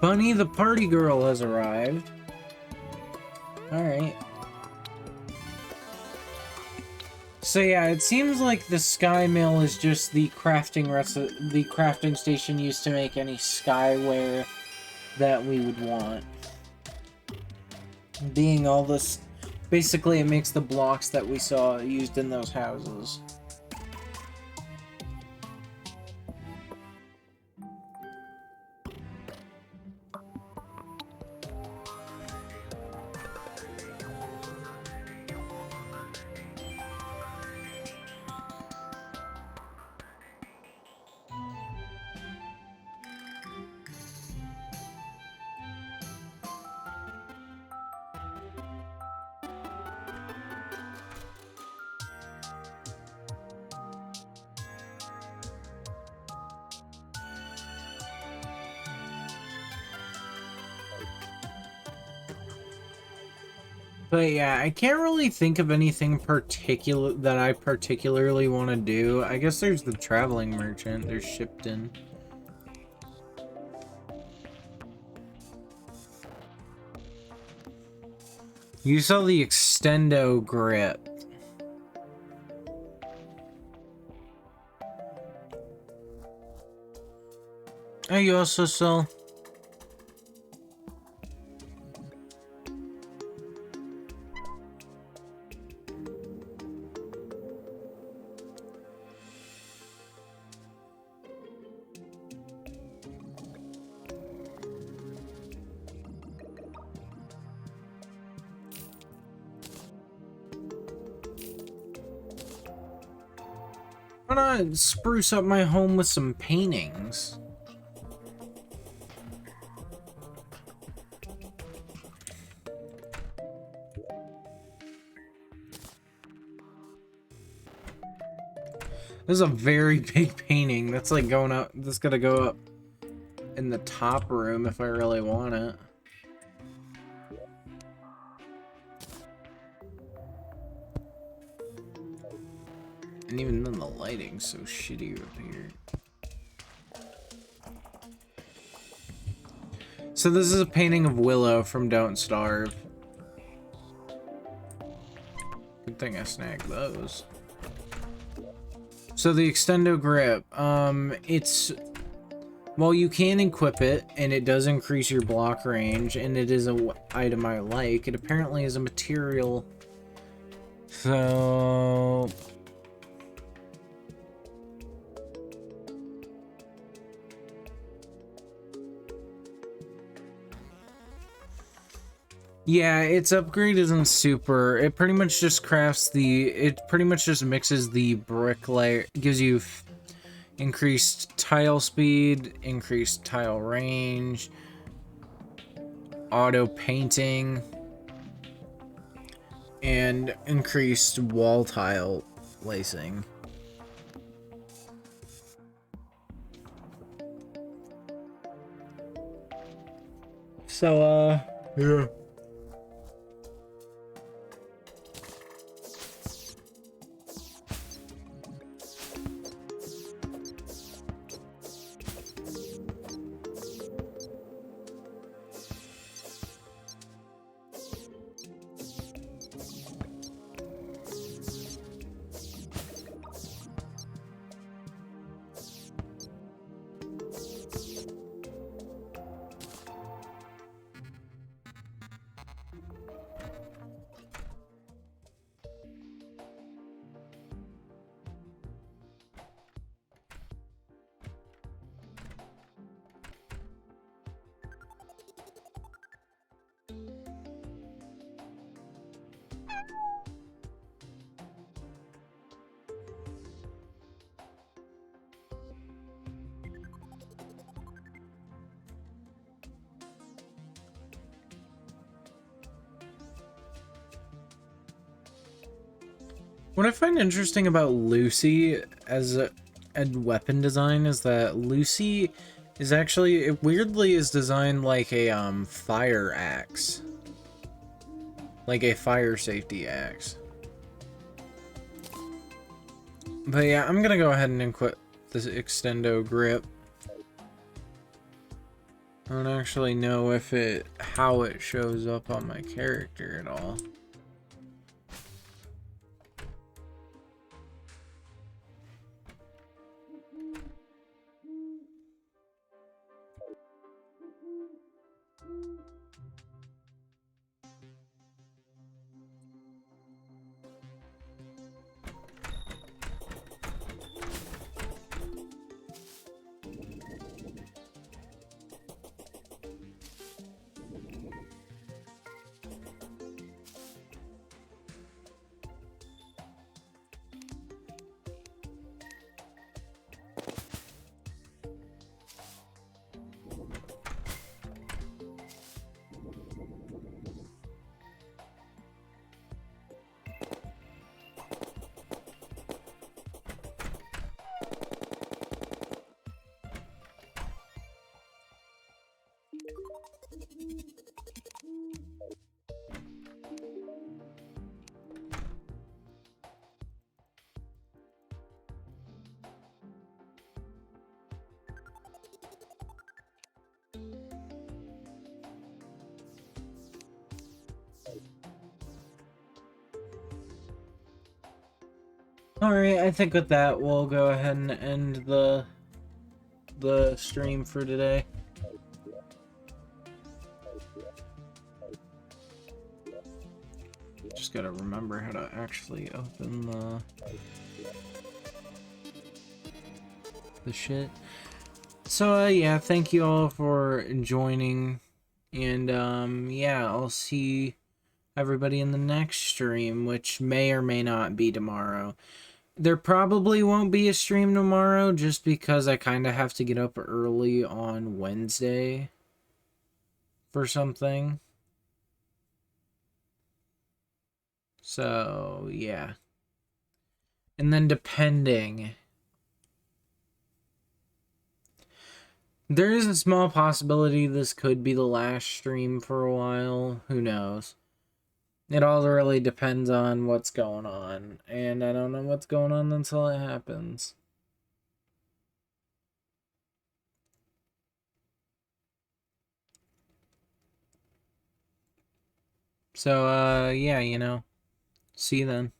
A: Bunny the party girl has arrived. Alright. So yeah, it seems like the Sky Mill is just the crafting station used to make any skyware that we would want. Being all this... Basically, it makes the blocks that we saw used in those houses. But yeah, I can't really think of anything particular that I particularly want to do. I guess there's the traveling merchant. There's Shipton. You saw the extendo grip. Are you also still? Why not spruce up my home with some paintings? This is a very big painting. That's like going up. That's gonna go up in the top room if I really want it. And even then, the lighting's so shitty up here. So this is a painting of Willow from Don't Starve. Good thing I snagged those. So the Extendo Grip, it's... Well, you can equip it, and it does increase your block range, and it is an item I like. It apparently is a material. So... Yeah, its upgrade isn't super. It pretty much just crafts the... It pretty much just mixes the brick layer. Gives you increased tile speed, increased tile range, auto painting, and increased wall tile lacing. So, yeah. What I find interesting about Lucy as a weapon design is that Lucy is actually, it weirdly is designed like a fire axe. Like a fire safety axe. But yeah, I'm gonna go ahead and equip this Extendo Grip. I don't actually know if how it shows up on my character at all. Alright, I think with that, we'll go ahead and end the the stream for today. Just gotta remember how to actually open the shit. So yeah, thank you all for joining, and yeah, I'll see everybody in the next stream, which may or may not be tomorrow. There probably won't be a stream tomorrow, just because I kind of have to get up early on Wednesday for something. So yeah, and then depending, there is a small possibility this could be the last stream for a while. Who knows? It all really depends on what's going on, and I don't know what's going on until it happens. So, yeah, you know, see you then.